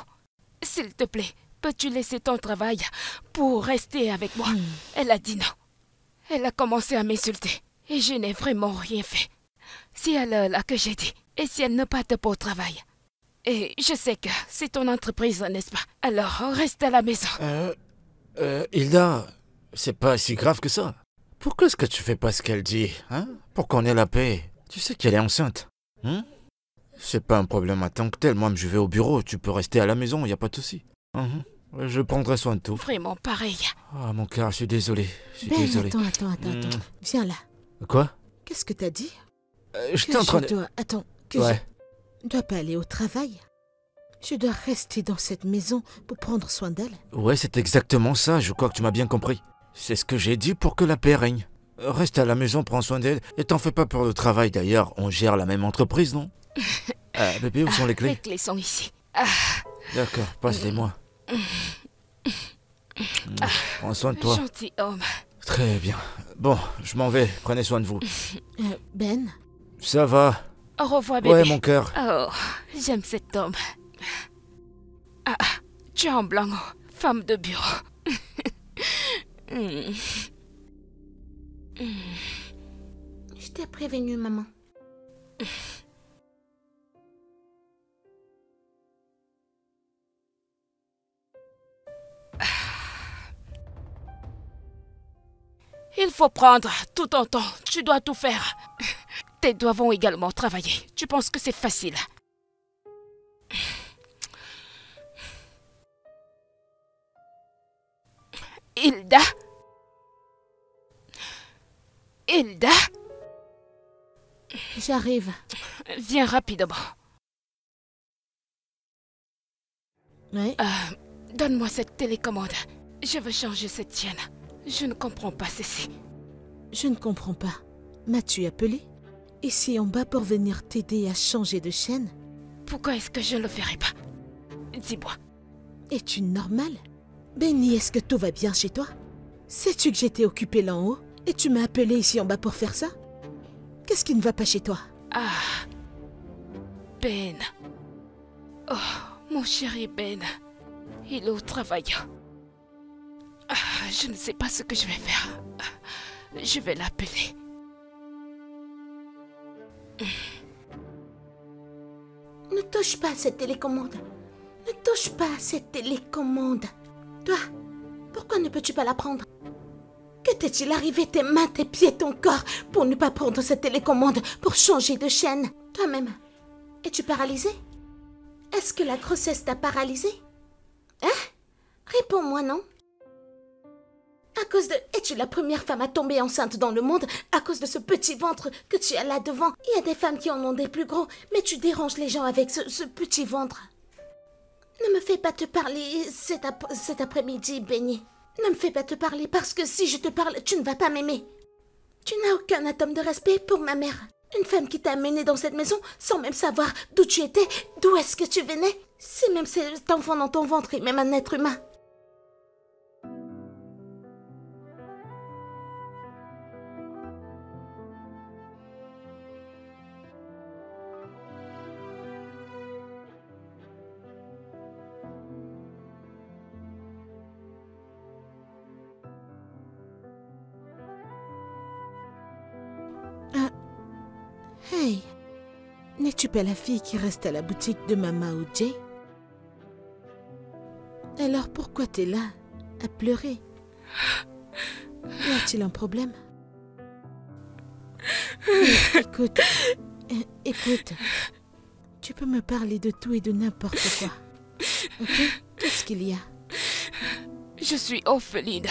S'il te plaît, peux-tu laisser ton travail pour rester avec moi? Elle a dit non. Elle a commencé à m'insulter et je n'ai vraiment rien fait. Si elle est là que j'ai dit, et si elle ne part pas au travail. Et je sais que c'est ton entreprise, n'est-ce pas? Alors, reste à la maison. Hilda, c'est pas si grave que ça. Pourquoi est-ce que tu fais pas ce qu'elle dit, hein? Pour qu'on ait la paix. Tu sais qu'elle est enceinte. C'est pas un problème à tant que tel. Moi, je vais au bureau. Tu peux rester à la maison, y a pas de souci. Je prendrai soin de tout. Vraiment pareil. Ah, mon cœur, je suis désolé. Je suis Ben, désolé. attends. Viens là. Quoi? Qu'est-ce que t'as dit? J'étais en train de... Attends, Ouais. je dois pas aller au travail. Je dois rester dans cette maison pour prendre soin d'elle. Ouais, c'est exactement ça. Je crois que tu m'as bien compris. C'est ce que j'ai dit pour que la paix règne. Reste à la maison, prends soin d'elle. Et t'en fais pas pour le travail. D'ailleurs, on gère la même entreprise, non? Bébé, où sont les clés? Les clés sont ici. D'accord, passe-les-moi. Prends soin de toi. Gentil homme. Très bien. Bon, je m'en vais. Prenez soin de vous. Ben, Ça va? Au revoir, bébé. Ouais, mon cœur. Oh, j'aime cet homme. Tu es en blanc, femme de bureau. Je t'ai prévenu, maman. Il faut prendre tout ton temps. Tu dois tout faire. Tes doigts vont également travailler. Tu penses que c'est facile? Hilda? Hilda? j'arrive. Viens rapidement. Ouais. Donne-moi cette télécommande. Je veux changer cette chaîne. Je ne comprends pas ceci. Je ne comprends pas. M'as-tu appelé? Ici en bas pour venir t'aider à changer de chaîne? Pourquoi est-ce que je ne le ferai pas? Dis-moi. Es-tu normal? Benny, est-ce que tout va bien chez toi? Sais-tu que j'étais occupée là en haut et tu m'as appelé ici en bas pour faire ça? Qu'est-ce qui ne va pas chez toi? Ben. Oh, mon chéri Ben. Il est au travail. Je ne sais pas ce que je vais faire. Je vais l'appeler. Ne touche pas à cette télécommande. Ne touche pas à cette télécommande. Toi, pourquoi ne peux-tu pas la prendre? Que t'est-il arrivé, tes mains, tes pieds, ton corps, pour ne pas prendre cette télécommande, pour changer de chaîne? Toi-même, es-tu paralysée? Est-ce que la grossesse t'a paralysée? Hein? Réponds-moi, non? À cause de... Es-tu la première femme à tomber enceinte dans le monde à cause de ce petit ventre que tu as là devant? Il y a des femmes qui en ont des plus gros, mais tu déranges les gens avec ce petit ventre. Ne me fais pas te parler cet après-midi, Benny. Ne me fais pas te parler parce que si je te parle, tu ne vas pas m'aimer. Tu n'as aucun atome de respect pour ma mère. Une femme qui t'a amenée dans cette maison sans même savoir d'où tu étais, d'où est-ce que tu venais. Si même cet enfant dans ton ventre est même un être humain. Hey, n'es-tu pas la fille qui reste à la boutique de Mama ou Jay? Alors pourquoi t'es là, à pleurer? Y a-t-il un problème? Écoute, tu peux me parler de tout et de n'importe quoi. Ok, qu'est-ce qu'il y a? Je suis orpheline.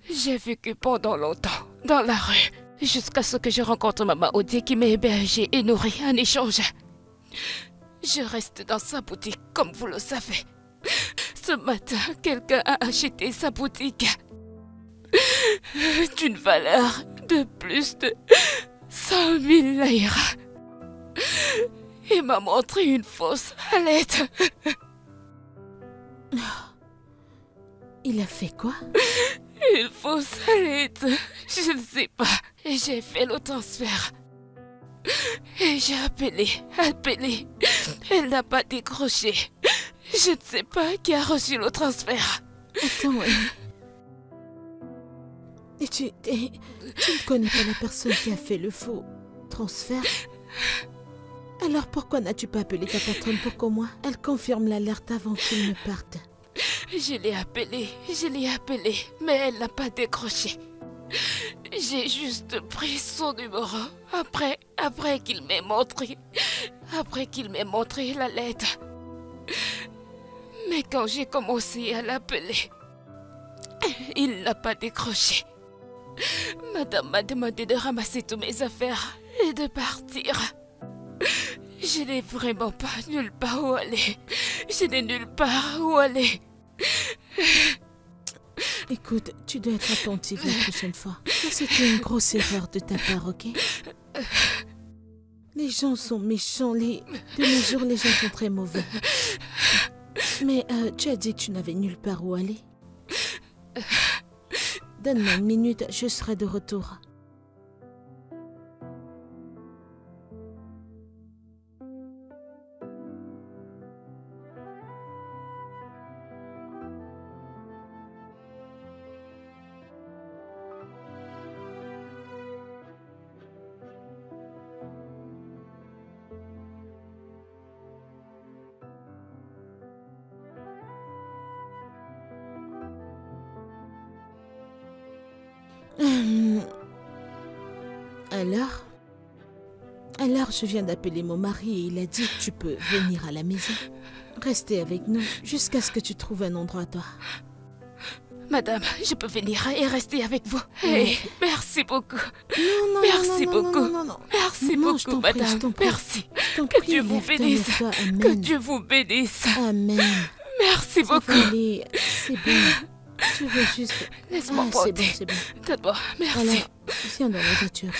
J'ai vécu pendant longtemps dans la rue, jusqu'à ce que je rencontre Maman Audie qui m'a hébergée et nourrie en échange. Je reste dans sa boutique, comme vous le savez. Ce matin, quelqu'un a acheté sa boutique d'une valeur de plus de 100 000 naira. Il m'a montré une fausse lettre. Il a fait quoi? Une fausse lettre. Je ne sais pas. Et j'ai fait le transfert. Et j'ai appelé. Elle n'a pas décroché. Je ne sais pas qui a reçu le transfert. Attends, et tu ne connais pas la personne qui a fait le faux transfert? Alors pourquoi n'as-tu pas appelé ta patronne pour qu'au moins elle confirme l'alerte avant qu'il ne parte? Je l'ai appelée, mais elle n'a pas décroché. J'ai juste pris son numéro après qu'il m'ait montré la lettre. Mais quand j'ai commencé à l'appeler, il n'a pas décroché. Madame m'a demandé de ramasser tous mes affaires et de partir. Je n'ai vraiment pas nulle part où aller. Écoute, tu dois être attentive la prochaine fois. Ça, c'était une grosse erreur de ta part, ok? Les gens sont méchants. De nos jours, les gens sont très mauvais. Mais tu as dit que tu n'avais nulle part où aller. Donne-moi une minute, je serai de retour. Alors, je viens d'appeler mon mari et il a dit que tu peux venir à la maison. Rester avec nous jusqu'à ce que tu trouves un endroit à toi. Madame, je peux venir et rester avec vous. Hey, merci beaucoup. Non, Merci beaucoup, madame. Je t'en prie. Merci. Que Dieu vous bénisse. Que Dieu vous bénisse. Amen. Merci beaucoup. C'est bon. Tu veux juste... Laisse-moi porter. C'est bon. D'abord, merci. Alors, viens dans la voiture.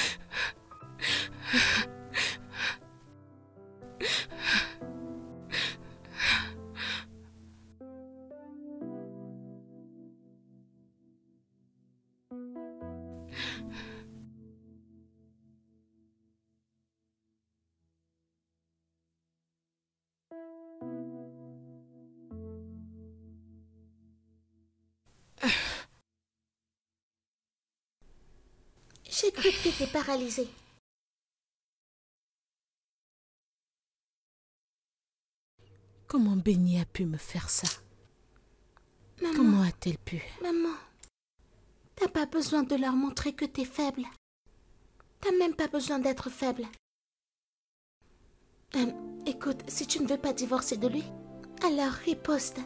J'ai cru que tu étais paralysée. Comment Benny a pu me faire ça? Maman, Comment a-t-elle pu? Maman, t'as pas besoin de leur montrer que t'es faible. T'as même pas besoin d'être faible. Écoute, si tu ne veux pas divorcer de lui, alors riposte.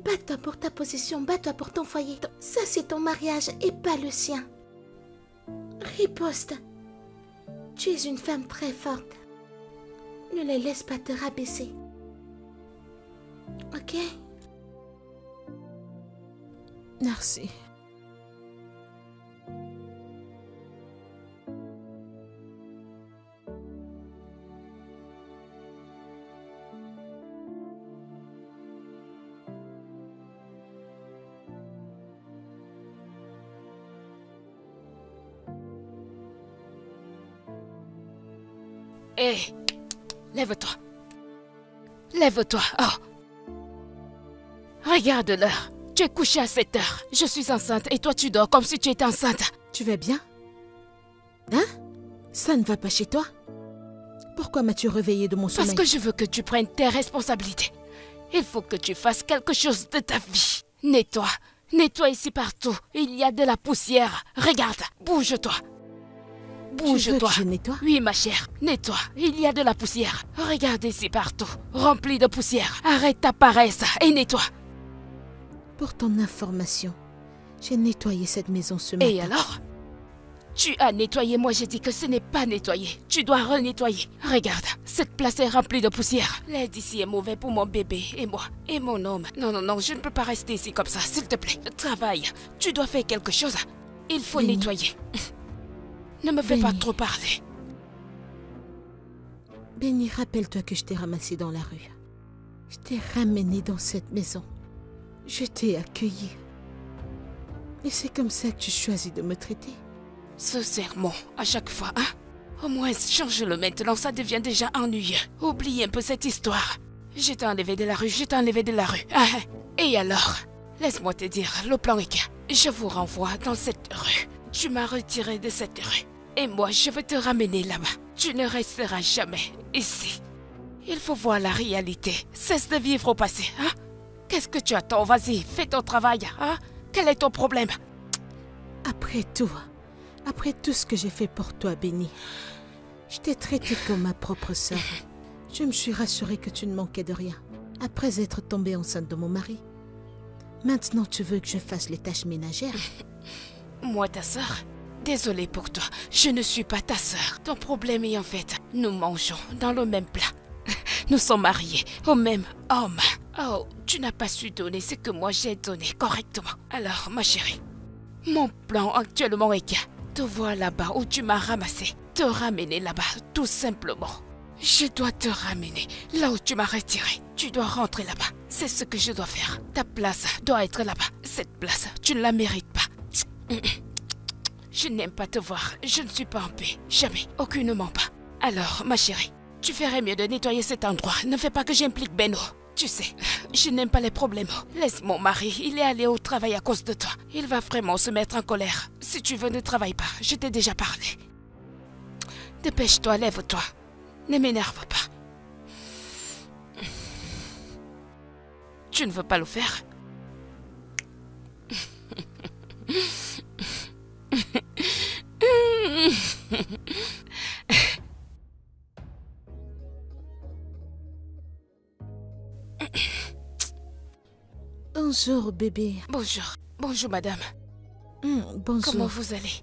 Bats-toi pour ta position, bats-toi pour ton foyer. Ça, c'est ton mariage et pas le sien. Riposte. Tu es une femme très forte. Ne les laisse pas te rabaisser. Ok? Merci. Hé, lève-toi. Lève-toi. Oh. Regarde l'heure. Tu es couché à 7 heures. Je suis enceinte et toi tu dors comme si tu étais enceinte. Tu vas bien? Hein? Ça ne va pas chez toi? Pourquoi m'as-tu réveillée de mon sommeil? Parce que je veux que tu prennes tes responsabilités. Il faut que tu fasses quelque chose de ta vie. Nettoie. Nettoie ici partout. Il y a de la poussière. Regarde. Bouge-toi. Tu veux Bouge-toi. que je nettoie? Oui, ma chère, nettoie. Il y a de la poussière. Regarde ici partout, rempli de poussière. Arrête ta paresse et nettoie. Pour ton information, j'ai nettoyé cette maison ce matin. Et alors? Tu as nettoyé, moi j'ai dit que ce n'est pas nettoyé. Tu dois renettoyer. Regarde, cette place est remplie de poussière. L'air d'ici est mauvais pour mon bébé et moi et mon homme. Non, non, non, je ne peux pas rester ici comme ça, s'il te plaît. Travaille. Tu dois faire quelque chose. Il faut Benny. nettoyer. Ne me fais pas Benny. trop parler. Benny, rappelle-toi que je t'ai ramassé dans la rue. Je t'ai ramené dans cette maison. Je t'ai accueilli. Et c'est comme ça que tu choisis de me traiter. Ce sermon, à chaque fois, hein? Au moins, change-le maintenant, ça devient déjà ennuyeux. Oublie un peu cette histoire. Je t'ai enlevé de la rue, je t'ai enlevé de la rue. Ah, et alors? Laisse-moi te dire, le plan est clair. Je vous renvoie dans cette rue. Tu m'as retiré de cette rue. Et moi, je vais te ramener là-bas. Tu ne resteras jamais ici. Il faut voir la réalité. Cesse de vivre au passé, hein? Qu'est-ce que tu attends? Vas-y, fais ton travail, hein? Quel est ton problème? Après tout ce que j'ai fait pour toi, Benny, je t'ai traité comme ma propre sœur. Je me suis rassurée que tu ne manquais de rien, après être tombée enceinte de mon mari. Maintenant, tu veux que je fasse les tâches ménagères? Moi, ta sœur? Désolée pour toi, je ne suis pas ta sœur. Ton problème est en fait, nous mangeons dans le même plat. Nous sommes mariés au même homme. Oh, tu n'as pas su donner ce que moi j'ai donné correctement. Alors, ma chérie, mon plan actuellement est que te voir là-bas où tu m'as ramassé. Te ramener là-bas, tout simplement. Je dois te ramener là où tu m'as retiré. Tu dois rentrer là-bas. C'est ce que je dois faire. Ta place doit être là-bas. Cette place, tu ne la mérites pas. Je n'aime pas te voir. Je ne suis pas en paix. Jamais. Aucunement pas. Alors, ma chérie, tu ferais mieux de nettoyer cet endroit. Ne fais pas que j'implique Beno. Tu sais, je n'aime pas les problèmes. Laisse mon mari, il est allé au travail à cause de toi. Il va vraiment se mettre en colère. Si tu veux, ne travaille pas. Je t'ai déjà parlé. Dépêche-toi, lève-toi. Ne m'énerve pas. Tu ne veux pas le faire? Bonjour, bébé. Bonjour. Bonjour, madame. Bonjour. Comment vous allez?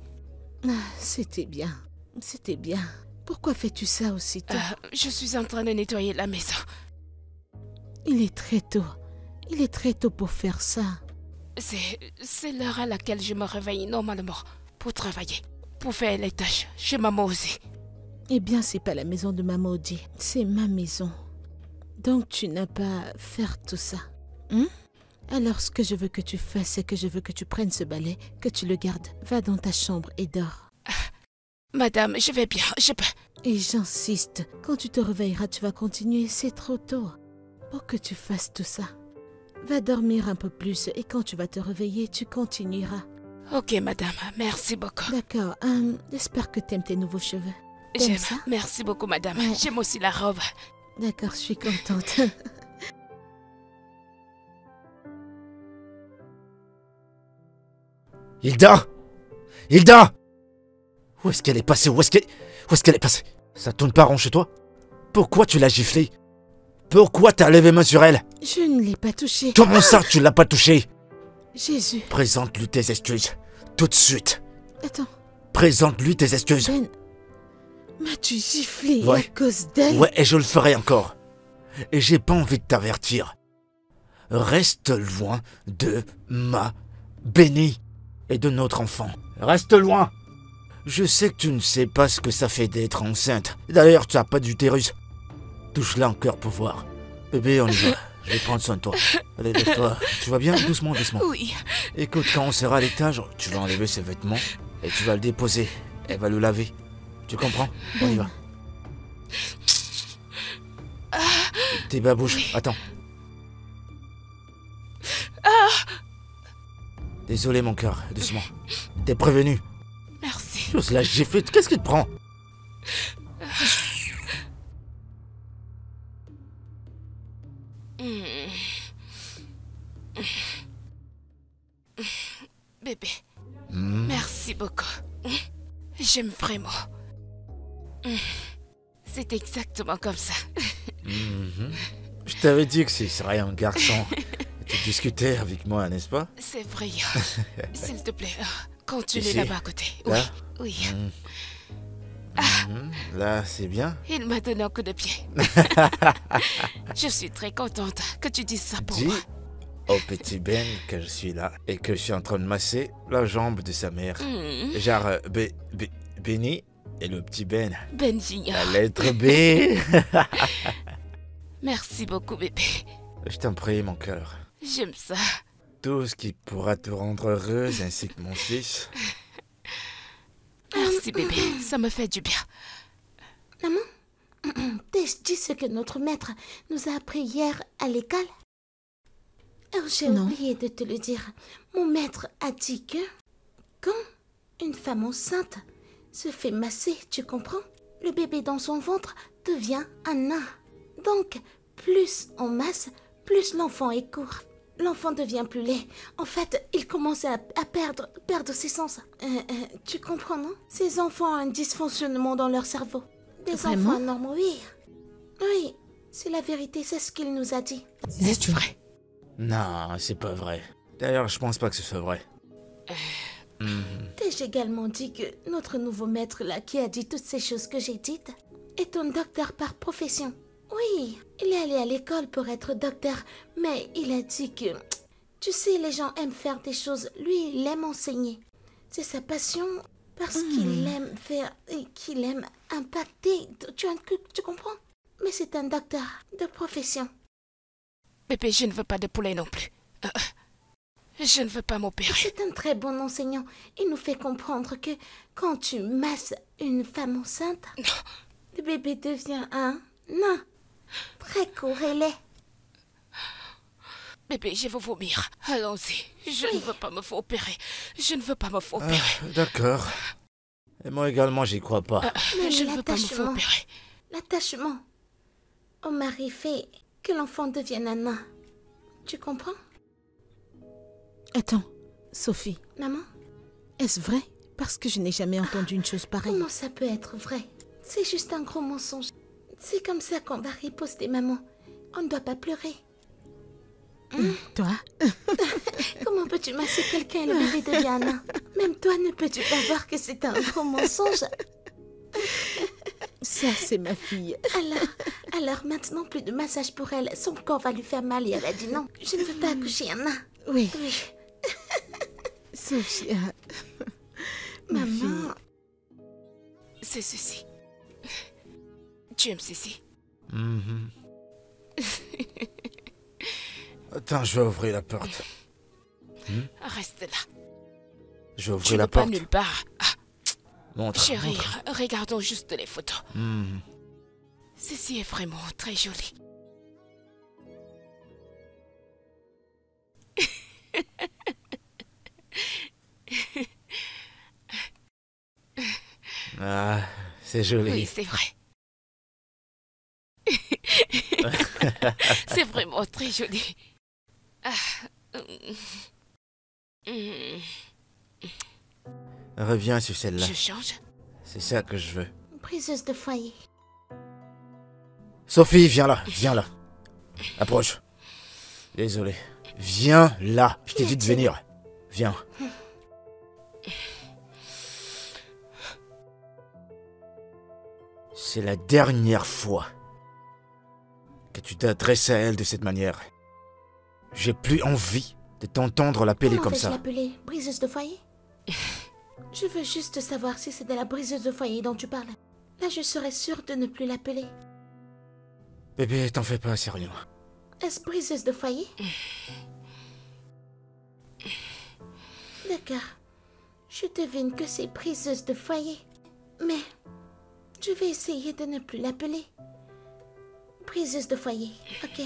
C'était bien. C'était bien. Pourquoi fais-tu ça aussitôt? Je suis en train de nettoyer la maison. Il est très tôt. Il est très tôt pour faire ça. C'est l'heure à laquelle je me réveille normalement pour travailler, pour faire les tâches chez maman aussi. Eh bien, c'est pas la maison de maman Audie. C'est ma maison. Donc, tu n'as pas à faire tout ça. Alors, ce que je veux que tu fasses, c'est que je veux que tu prennes ce balai, que tu le gardes. Va dans ta chambre et dors. Madame, je vais bien, je peux. Et j'insiste, quand tu te réveilleras, tu vas continuer. C'est trop tôt pour que tu fasses tout ça. Va dormir un peu plus et quand tu vas te réveiller, tu continueras. Ok, madame, merci beaucoup. D'accord. J'espère que t'aimes tes nouveaux cheveux. T'aimes J'aime. ça? Merci beaucoup, madame. Ouais. J'aime aussi la robe. D'accord, je suis contente. Hilda! Hilda! Où est-ce qu'elle est passée? Où est-ce qu'elle est passée? Ça tourne pas rond chez toi? Pourquoi tu l'as giflée? Pourquoi t'as levé main sur elle? Je ne l'ai pas touchée. Comment ça, tu l'as pas touchée? Jésus. Présente-lui tes excuses. Tout de suite. Attends, Présente-lui tes excuses. Ben, m'as-tu giflé Ouais. à cause d'elle? Ouais, et je le ferai encore. Et j'ai pas envie de t'avertir. Reste loin de ma Benny et de notre enfant. Reste loin. Je sais que tu ne sais pas ce que ça fait d'être enceinte. D'ailleurs, tu n'as pas d'utérus. Touche-la en cœur pour voir. Bébé, on y va. Je vais prendre soin de toi. Allez, lève-toi. Tu vas bien? Doucement, doucement. Oui. Écoute, quand on sera à l'étage, tu vas enlever ses vêtements et tu vas le déposer. Elle va le laver. Tu comprends? On y va. Tes babouches, attends. Désolé mon cœur, doucement. T'es prévenu. Merci. Chose là, j'ai fait. Qu'est-ce qui te prend? Bébé, merci beaucoup. J'aime vraiment C'est exactement comme ça. Je t'avais dit que ce serait un garçon. Tu discutais avec moi, n'est-ce pas? C'est vrai. S'il te plaît, continue Ici? là-bas à côté. Là? Oui. Là, c'est bien. Il m'a donné un coup de pied. Je suis très contente que tu dises ça pour Dis moi. au petit Ben que je suis là et que je suis en train de masser la jambe de sa mère. Genre, Benny et le petit Ben. Ben Junior. La lettre B. Merci beaucoup, bébé. Je t'en prie, mon cœur. J'aime ça. Tout ce qui pourra te rendre heureuse ainsi que mon fils. Merci, bébé. Ça me fait du bien. Maman, t'ai-je dit ce que notre maître nous a appris hier à l'école? Oh, j'ai Non. oublié de te le dire. Mon maître a dit que quand une femme enceinte se fait masser, tu comprends? Le bébé dans son ventre devient un nain. Donc, plus on masse, plus l'enfant est court. L'enfant devient plus laid. En fait, il commence à perdre ses sens. Tu comprends, non? Ces enfants ont un dysfonctionnement dans leur cerveau. Des Vraiment? enfants anormaux, oui. Oui, c'est la vérité, c'est ce qu'il nous a dit. C'est vrai. Non, c'est pas vrai. D'ailleurs, je pense pas que ce soit vrai. T'ai-je également dit que notre nouveau maître là, qui a dit toutes ces choses que j'ai dites, est un docteur par profession? Oui, il est allé à l'école pour être docteur, mais il a dit que... Tu sais, les gens aiment faire des choses. Lui, il aime enseigner. C'est sa passion parce qu'il aime faire et qu'il aime impacter. Tu comprends? Mais c'est un docteur de profession. Bébé, je ne veux pas de poulet non plus. Je ne veux pas m'opérer. C'est un très bon enseignant. Il nous fait comprendre que quand tu masses une femme enceinte, le bébé devient un nain. Très court et laid. Bébé, je veux vomir. Allons-y. Je ne veux pas me faire opérer. Je ne veux pas me faire opérer. D'accord. Et moi également, j'y crois pas. Mais Je ne veux pas me faire l'attachement, opérer. l'attachement au mari fait que l'enfant devienne un nain. Tu comprends, Attends, Sophie, maman? est-ce vrai? Parce que je n'ai jamais entendu une chose pareille. Comment ça peut être vrai? C'est juste un gros mensonge. C'est comme ça qu'on va riposter, maman. On ne doit pas pleurer. Toi? Comment peux-tu masser quelqu'un et le bébé devient un nain? Même toi ne peux-tu pas voir que c'est un gros mensonge? Ça, c'est ma fille. Alors maintenant, plus de massage pour elle. Son corps va lui faire mal et elle a dit non. Je ne veux pas accoucher un nain. Oui, Oui. Sophia. Ma Maman, fille. C'est ceci. Tu aimes ceci? Attends, je vais ouvrir la porte. Reste là. Je vais Tu ouvrir ne la vas pas porte. nulle part. Montre. Chérie, montre. regardons juste les photos. Ceci est vraiment très joli. Ah, c'est joli. Oui, c'est vrai. C'est vraiment très joli. Reviens sur celle-là. Je change. C'est ça que je veux. briseuse de foyer. Sophie, viens là, viens là. Approche. Désolé. Viens là. Je t'ai dit de venir. Viens. C'est la dernière fois que tu t'adresses à elle de cette manière. J'ai plus envie de t'entendre l'appeler Comment comme vais-je ça. l'appeler? Briseuse de foyer? Je veux juste savoir si c'est de la briseuse de foyer dont tu parles. Là, je serais sûre de ne plus l'appeler. Bébé, t'en fais pas, c'est rien. Est-ce briseuse de foyer? D'accord. Je devine que c'est briseuse de foyer. Mais je vais essayer de ne plus l'appeler. Briseuse de foyer, ok?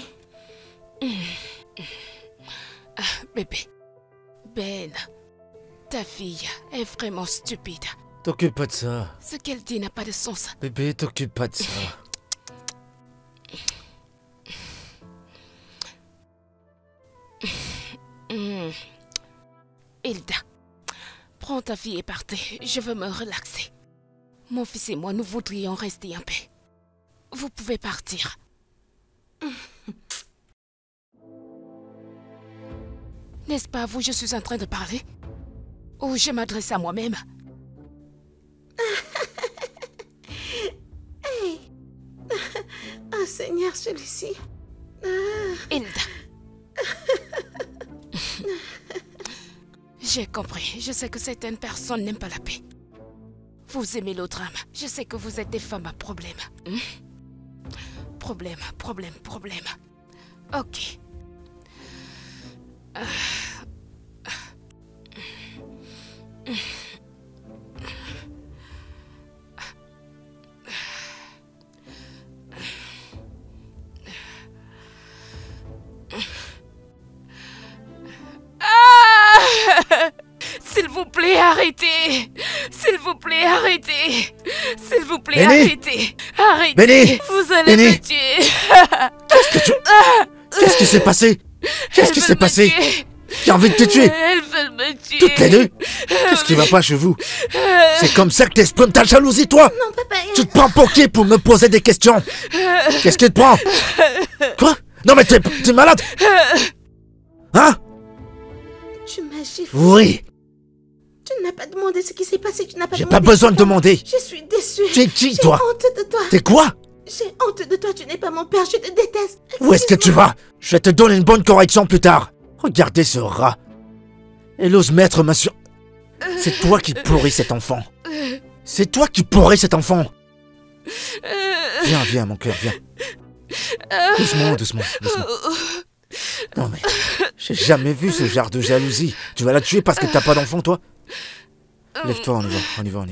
Bébé. Ben. Ta fille est vraiment stupide. T'occupe pas de ça. Ce qu'elle dit n'a pas de sens. Bébé, t'occupe pas de ça. Hilda, prends ta fille et partez. Je veux me relaxer. Mon fils et moi, nous voudrions rester en paix. Vous pouvez partir. N'est-ce pas à vous, je suis en train de parler? Ou je m'adresse à moi-même? Hey. Oh Seigneur, celui-ci. Hilda. J'ai compris. Je sais que certaines personnes n'aiment pas la paix. Vous aimez le drame. Je sais que vous êtes des femmes à problème. Problème. Ok. S'il vous plaît, arrêtez. S'il vous plaît, arrêtez. S'il vous plaît, Benny. arrêtez. Arrêtez. Benny. Vous allez Benny. me tuer. Qu'est-ce qui s'est passé? Qu'est-ce qui s'est passé? Qui a envie de te tuer? Elles veulent me tuer. Toutes les deux? Qu'est-ce qui va pas chez vous? C'est comme ça que t'exprimes ta jalousie, toi? Non, papa. Tu te prends pour qui pour me poser des questions? Qu'est-ce qui te prend? Quoi? Non mais t'es malade? Hein? Tu m'as giflé. Oui. Tu n'as pas demandé ce qui s'est passé. Tu n'as pas J'ai demandé. pas besoin de demander. Je suis déçue. Tu es qui, toi? J'ai honte de toi. T'es quoi? J'ai honte de toi. Tu n'es pas mon père. Je te déteste. Où est-ce que tu vas? Je vais te donner une bonne correction plus tard. Regardez ce rat. Elle ose mettre ma sur... C'est toi qui pourris cet enfant. C'est toi qui pourris cet enfant. Viens, mon cœur, viens. Doucement. Non mais, j'ai jamais vu ce genre de jalousie. Tu vas la tuer parce que t'as pas d'enfant, toi? Lève-toi, on y va.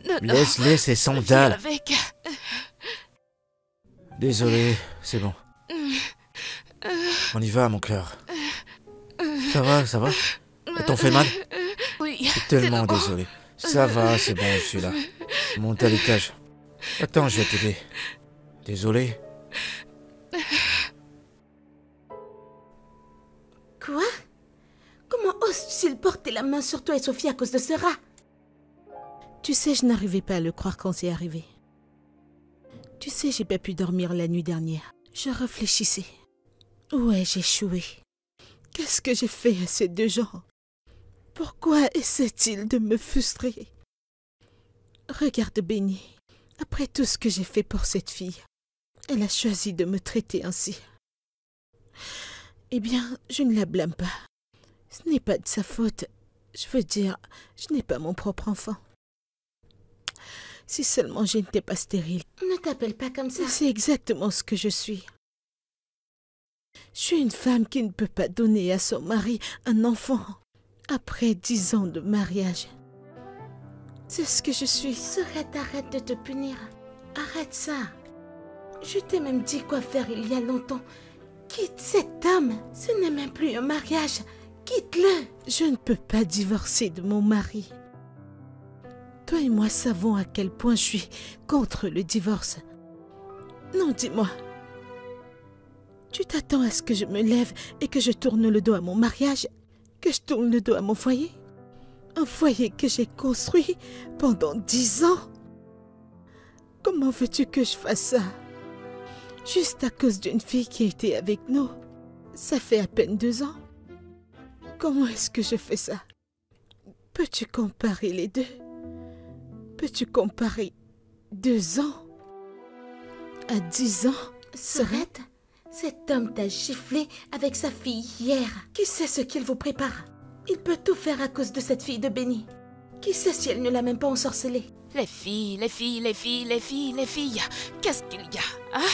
Non, Laisse-les ces sandales. avec. Désolé, c'est bon. On y va, mon cœur. Ça va? Elle t'en fait mal? Oui. Je suis tellement désolé. Ça va, c'est bon, je suis là. Monte à l'étage. Attends, je vais t'aider. Désolé. Quoi? Comment oses-tu porter la main sur toi et Sophie à cause de ce rat? Tu sais, je n'arrivais pas à le croire quand c'est arrivé. Tu sais, j'ai pas pu dormir la nuit dernière. Je réfléchissais. Où ai-je échoué? Qu'est-ce que j'ai fait à ces deux gens? Pourquoi essaient-ils de me frustrer? Regarde Benny. Après tout ce que j'ai fait pour cette fille, elle a choisi de me traiter ainsi. Eh bien, je ne la blâme pas. Ce n'est pas de sa faute. Je veux dire, je n'ai pas mon propre enfant. Si seulement je n'étais pas stérile. Ne t'appelle pas comme ça. C'est exactement ce que je suis. Je suis une femme qui ne peut pas donner à son mari un enfant après 10 ans de mariage. C'est ce que je suis. Sorette, arrête de te punir. Arrête ça. Je t'ai même dit quoi faire il y a longtemps. Quitte cet homme. Ce n'est même plus un mariage. Quitte-le. Je ne peux pas divorcer de mon mari. Toi et moi savons à quel point je suis contre le divorce. Non, dis-moi. Tu t'attends à ce que je me lève et que je tourne le dos à mon mariage? Que je tourne le dos à mon foyer? Un foyer que j'ai construit pendant 10 ans? Comment veux-tu que je fasse ça? Juste à cause d'une fille qui a été avec nous. Ça fait à peine 2 ans. Comment est-ce que je fais ça? Peux-tu comparer les deux? Peux-tu comparer 2 ans à 10 ans? Sorette, cet homme t'a giflé avec sa fille hier. Qui sait ce qu'il vous prépare? Il peut tout faire à cause de cette fille de Benny. Qui sait si elle ne l'a même pas ensorcelée? Les filles. Qu'est-ce qu'il y a, hein?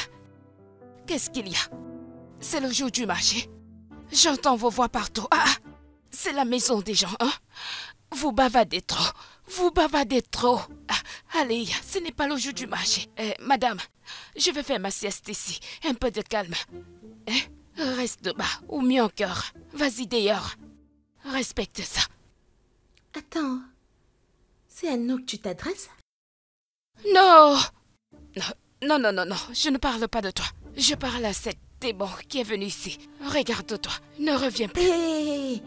Qu'est-ce qu'il y a? C'est le jour du marché. J'entends vos voix partout. C'est la maison des gens, hein? Vous bavardez trop. Allez, ce n'est pas le jour du marché. Madame, je vais faire ma sieste ici. Un peu de calme. Reste bas, ou mieux encore. Vas-y dehors. Respecte ça. Attends, c'est à nous que tu t'adresses? Non, je ne parle pas de toi. Je parle à cet démon qui est venu ici. Regarde-toi, ne reviens plus. Hé,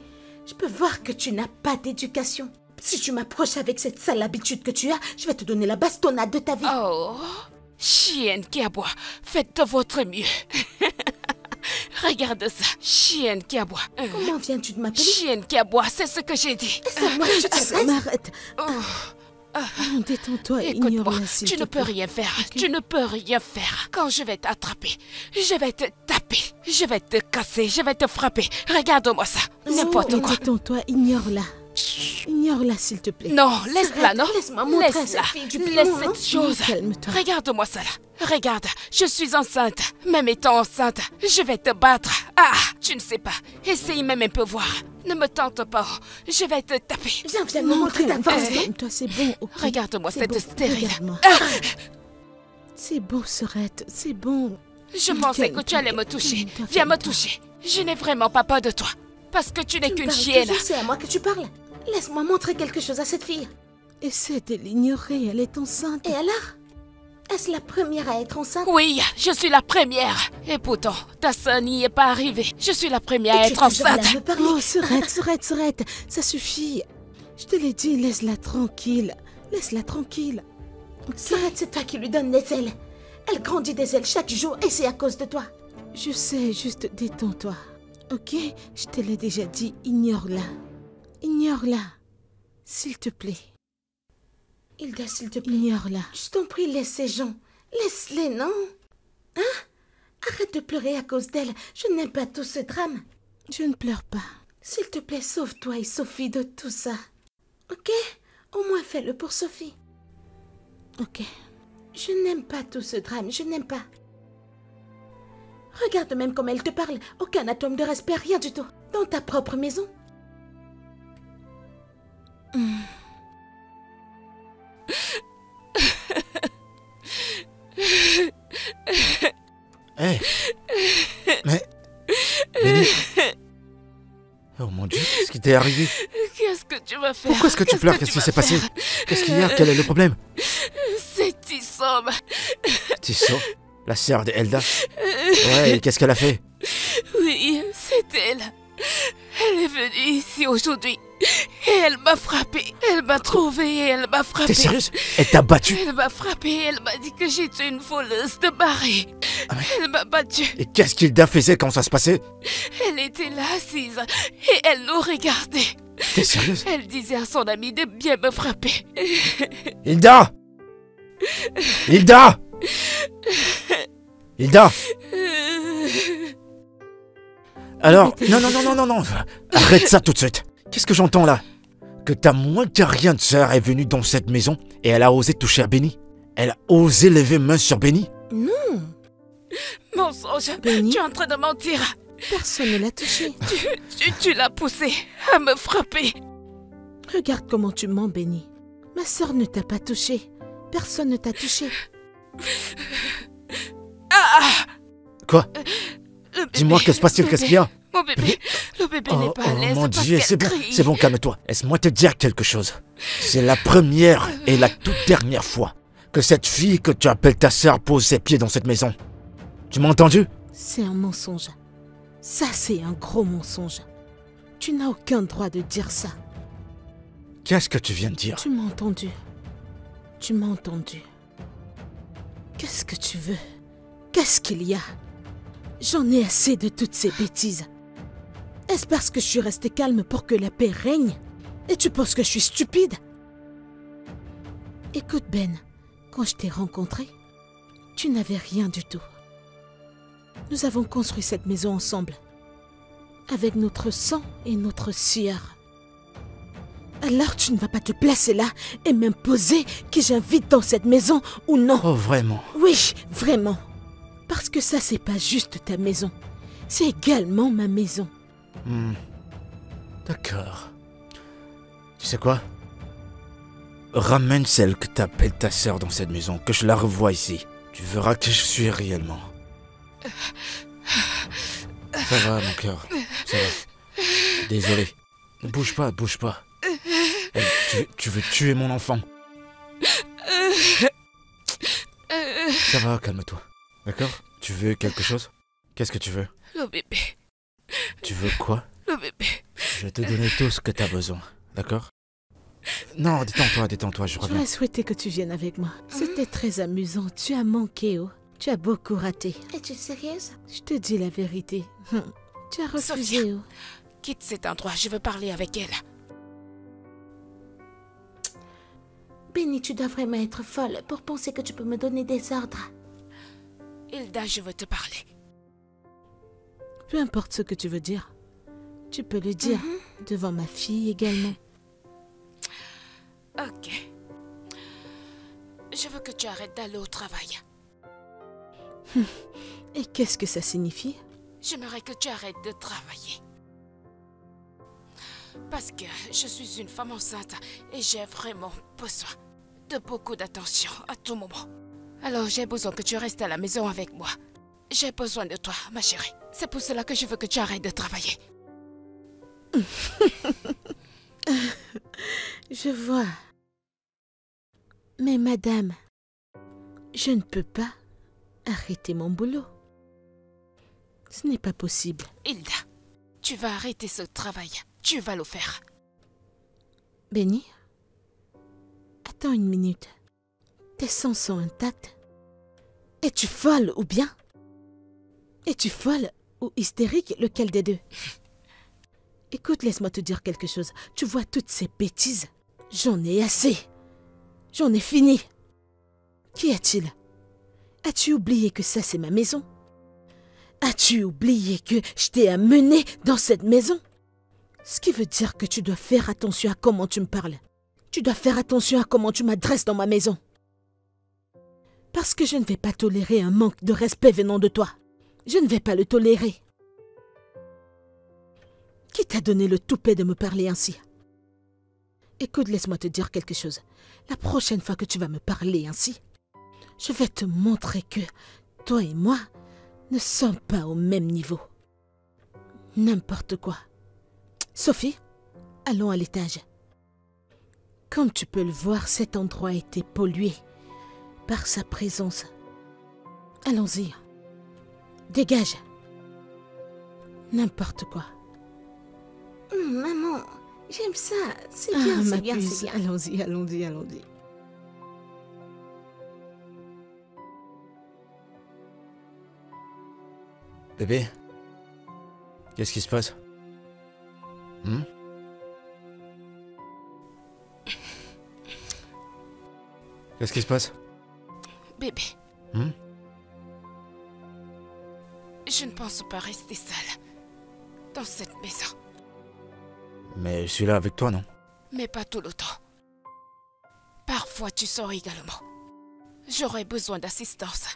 Je peux voir que tu n'as pas d'éducation. Si tu m'approches avec cette sale habitude que tu as, je vais te donner la bastonnade de ta vie. Oh, chienne qui aboie, faites de votre mieux. Regarde ça, chienne qui aboie. Comment viens-tu de m'appeler? Chienne qui aboie, c'est ce que j'ai dit. C'est moi que tu t'adresses? M'arrête. Oh. Non, détends-toi et Écoute-moi, ignore-la, s'il tu te ne peux plaît. rien faire, Ok. tu ne peux rien faire. Quand je vais t'attraper, je vais te taper, je vais te casser, je vais te frapper. Regarde-moi ça, n'importe Oh, quoi. Détends-toi, ignore-la. Ignore-la, s'il te plaît. Non, laisse-la, non. Laisse-moi montrer Laisse-la, cette fille du laisse piment, non? cette chose. Calme-toi. Regarde-moi ça là. Regarde, je suis enceinte. Même étant enceinte, je vais te battre. Ah, tu ne sais pas. Essaye même un peu voir. Ne me tente pas. Je vais te taper. Viens me montrer ta force. Calme-toi, c'est bon, ok? Regarde-moi C'est cette bon, stérile. regarde-moi. C'est bon, Sorette, c'est bon. Je pensais que tu allais me toucher. Viens me toucher. Je n'ai vraiment pas peur de toi. Parce que tu n'es Tu me qu'une parles chienne. toujours, c'est à moi que tu parles. Laisse-moi montrer quelque chose à cette fille. Essaie de l'ignorer, elle est enceinte. Et alors? Est-ce la première à être enceinte? Oui, je suis la première. Et pourtant, ta sœur n'y est pas arrivée. Je suis la première à Et tu être es toujours là enceinte. à me parler. Oh, Sorette, ça suffit. Je te l'ai dit, laisse-la tranquille. Laisse-la tranquille. Sorette, c'est toi qui lui donnes des ailes. Elle grandit des ailes chaque jour et c'est à cause de toi. Je sais, juste détends-toi. Ok? Je te l'ai déjà dit, ignore-la. Ignore-la. S'il te plaît, Hilda, s'il te plaît. ignore-la. Je t'en prie, laisse ces gens. Laisse-les, non? Hein? Arrête de pleurer à cause d'elle. Je n'aime pas tout ce drame. Je ne pleure pas. S'il te plaît, sauve-toi et Sophie de tout ça. Ok? Au moins fais-le pour Sophie. Ok. Je n'aime pas tout ce drame, je n'aime pas. Regarde même comme elle te parle. Aucun atome de respect, rien du tout. Dans ta propre maison. Hé Mais... Benny. Oh mon Dieu, qu'est-ce qui t'est arrivé? Qu'est-ce que tu vas faire? Pourquoi est-ce que tu pleures? Qu'est-ce qui s'est passé? Qu'est-ce qu'il y a? Quel est le problème? C'est Tissom. Tissot, la sœur d'Elda. Ouais, et qu'est-ce qu'elle a fait? Oui, c'est elle. Elle est venue ici aujourd'hui et elle m'a frappé. Elle m'a trouvé et elle m'a frappé. T'es sérieuse? Elle t'a battu? Elle m'a frappé et elle m'a dit que j'étais une voleuse de marée. Ah mais- Elle m'a battue. Et qu'est-ce qu'Hilda faisait quand ça se passait? Elle était là assise et elle nous regardait. T'es sérieuse? Elle disait à son ami de bien me frapper. Hilda! Hilda! Hilda! Alors, non, arrête ça tout de suite. Qu'est-ce que j'entends là? Que ta moins que rien de sœur est venue dans cette maison et elle a osé toucher à Benny? Elle a osé lever main sur Benny? Non, Mensonge, Benny? tu es en train de mentir. personne ne l'a touchée. Tu l'as poussé à me frapper. Regarde comment tu mens, Benny. Ma sœur ne t'a pas touché. Personne ne t'a touché. Ah! Quoi? Le bébé, Dis-moi, que se passe-t-il? le Qu'est-ce qu'il y a? Mon bébé, le bébé Oh, n'est pas à l'aise mon parce Dieu, qu'elle crie. c'est bon, calme-toi. Laisse-moi te dire quelque chose. C'est la première et la toute dernière fois que cette fille que tu appelles ta sœur pose ses pieds dans cette maison. Tu m'as entendu? C'est un mensonge. Ça, c'est un gros mensonge. Tu n'as aucun droit de dire ça. Qu'est-ce que tu viens de dire? Tu m'as entendu. Tu m'as entendu. Qu'est-ce que tu veux? Qu'est-ce qu'il y a? J'en ai assez de toutes ces bêtises. Est-ce parce que je suis restée calme pour que la paix règne? Et tu penses que je suis stupide? Écoute Ben, quand je t'ai rencontré, tu n'avais rien du tout. Nous avons construit cette maison ensemble, avec notre sang et notre sueur. Alors tu ne vas pas te placer là et m'imposer que j'invite dans cette maison ou non? Oh, vraiment? Oui, vraiment. Parce que ça, c'est pas juste ta maison. C'est également ma maison. D'accord. Tu sais quoi? Ramène celle que t'appelles ta sœur dans cette maison, que je la revoie ici. Tu verras que je suis réellement. Ça va, mon cœur. Ça va. Désolé. Ne bouge pas, bouge pas. Tu veux tuer mon enfant? Ça va, calme-toi. D'accord? Tu veux quelque chose? Qu'est-ce que tu veux? Le bébé, Tu veux quoi? le bébé. Je vais te donner tout ce que t'as besoin, d'accord? Non, détends-toi, je reviens. J'aurais souhaité que tu viennes avec moi. C'était très amusant. Tu as manqué, oh. Tu as beaucoup raté. Es-tu sérieuse? Je te dis la vérité. Tu as refusé, Sophia. oh. Quitte cet endroit, je veux parler avec elle. Benny, tu dois vraiment être folle pour penser que tu peux me donner des ordres. Hilda, je veux te parler. Peu importe ce que tu veux dire. Tu peux le dire. Devant ma fille également. Ok. Je veux que tu arrêtes d'aller au travail. Et qu'est-ce que ça signifie? J'aimerais que tu arrêtes de travailler. Parce que je suis une femme enceinte et j'ai vraiment besoin de beaucoup d'attention à tout moment. Alors j'ai besoin que tu restes à la maison avec moi. J'ai besoin de toi, ma chérie. C'est pour cela que je veux que tu arrêtes de travailler. Je vois. Mais madame, je ne peux pas arrêter mon boulot. Ce n'est pas possible. Hilda, tu vas arrêter ce travail. Tu vas le faire. Benny, attends une minute. Tes sens sont intacts. Es-tu folle ou bien? Es-tu folle ou hystérique, lequel des deux? Écoute, laisse-moi te dire quelque chose. Tu vois toutes ces bêtises? J'en ai assez. J'en ai fini. Qui est-il? As-tu oublié que ça, c'est ma maison? As-tu oublié que je t'ai amené dans cette maison? Ce qui veut dire que tu dois faire attention à comment tu me parles. Tu dois faire attention à comment tu m'adresses dans ma maison. Parce que je ne vais pas tolérer un manque de respect venant de toi. Je ne vais pas le tolérer. Qui t'a donné le toupet de me parler ainsi? Écoute, laisse-moi te dire quelque chose. La prochaine fois que tu vas me parler ainsi, je vais te montrer que toi et moi ne sommes pas au même niveau. N'importe quoi. Sophie, allons à l'étage. Comme tu peux le voir, cet endroit a été pollué par sa présence. Allons-y. Dégage. N'importe quoi. Maman, j'aime ça. C'est bien, ma c'est bien, puce, c'est bien. allons-y, allons-y, allons-y. Bébé, qu'est-ce qui se passe? Qu'est-ce qui se passe? Bébé. Je ne pense pas rester seule dans cette maison. Mais je suis là avec toi, non? Mais pas tout le temps. Parfois, tu sors également. J'aurais besoin d'assistance.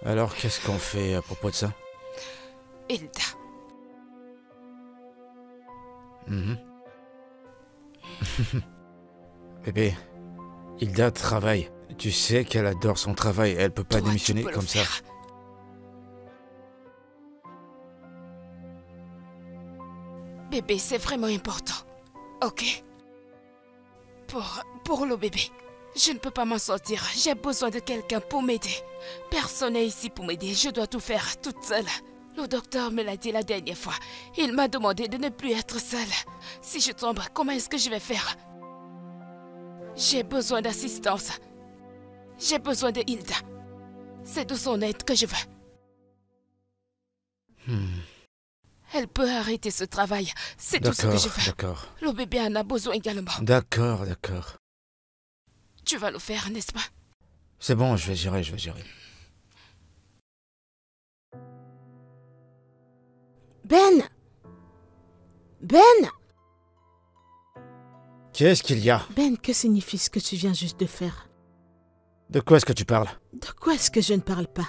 Alors, qu'est-ce qu'on fait à propos de ça? Hilda. Bébé, Hilda travaille. Tu sais qu'elle adore son travail. Elle peut pas Toi, démissionner tu peux le comme ça. faire. Bébé, c'est vraiment important. Ok? Pour le bébé. Je ne peux pas m'en sortir. J'ai besoin de quelqu'un pour m'aider. Personne n'est ici pour m'aider. Je dois tout faire toute seule. Le docteur me l'a dit la dernière fois. Il m'a demandé de ne plus être seule. Si je tombe, comment est-ce que je vais faire? J'ai besoin d'assistance. J'ai besoin de Hilda. C'est de son aide que je veux. Elle peut arrêter ce travail. C'est tout ce que je veux. D'accord. Le bébé en a besoin également. D'accord. Tu vas le faire, n'est-ce pas? C'est bon, je vais gérer. Ben! Qu'est-ce qu'il y a? Ben, que signifie ce que tu viens juste de faire? De quoi est-ce que tu parles? De quoi est-ce que je ne parle pas?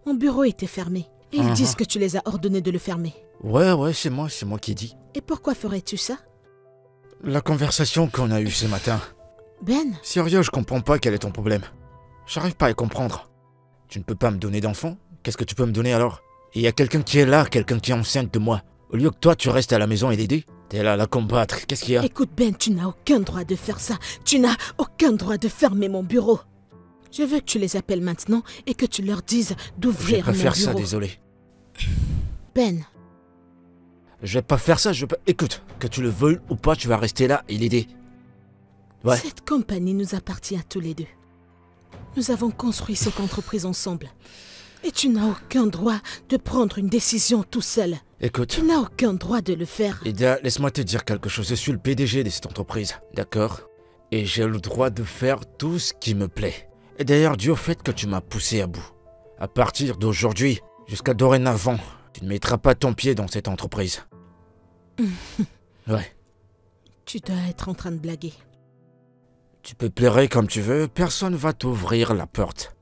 Mon bureau était fermé. Et ils disent que tu les as ordonnés de le fermer. Ouais, c'est moi qui ai dit. Et pourquoi ferais-tu ça? La conversation qu'on a eue ce matin. Ben, Sérieux, je comprends pas quel est ton problème. J'arrive pas à comprendre. Tu ne peux pas me donner d'enfant? Qu'est-ce que tu peux me donner alors? Et il y a quelqu'un qui est là, quelqu'un qui est enceinte de moi. Au lieu que toi, tu restes à la maison et l'aider, t'es là à la combattre. Qu'est-ce qu'il y a? écoute Ben, tu n'as aucun droit de faire ça. Tu n'as aucun droit de fermer mon bureau. Je veux que tu les appelles maintenant et que tu leur dises Je vais d'ouvrir pas mon faire bureau. ça, désolé. Ben, Je vais pas faire ça, je vais pas... Écoute, que tu le veuilles ou pas, tu vas rester là et l'aider. Ouais. Cette compagnie nous appartient à tous les deux. Nous avons construit cette entreprise ensemble. Et tu n'as aucun droit de prendre une décision tout seul. Écoute... Tu n'as aucun droit de le faire. Lydia, laisse-moi te dire quelque chose. Je suis le PDG de cette entreprise, d'accord? Et j'ai le droit de faire tout ce qui me plaît. Et d'ailleurs, dû au fait que tu m'as poussé à bout. À partir d'aujourd'hui, jusqu'à dorénavant, tu ne mettras pas ton pied dans cette entreprise. Ouais. Tu dois être en train de blaguer. Tu peux pleurer comme tu veux, personne va t'ouvrir la porte.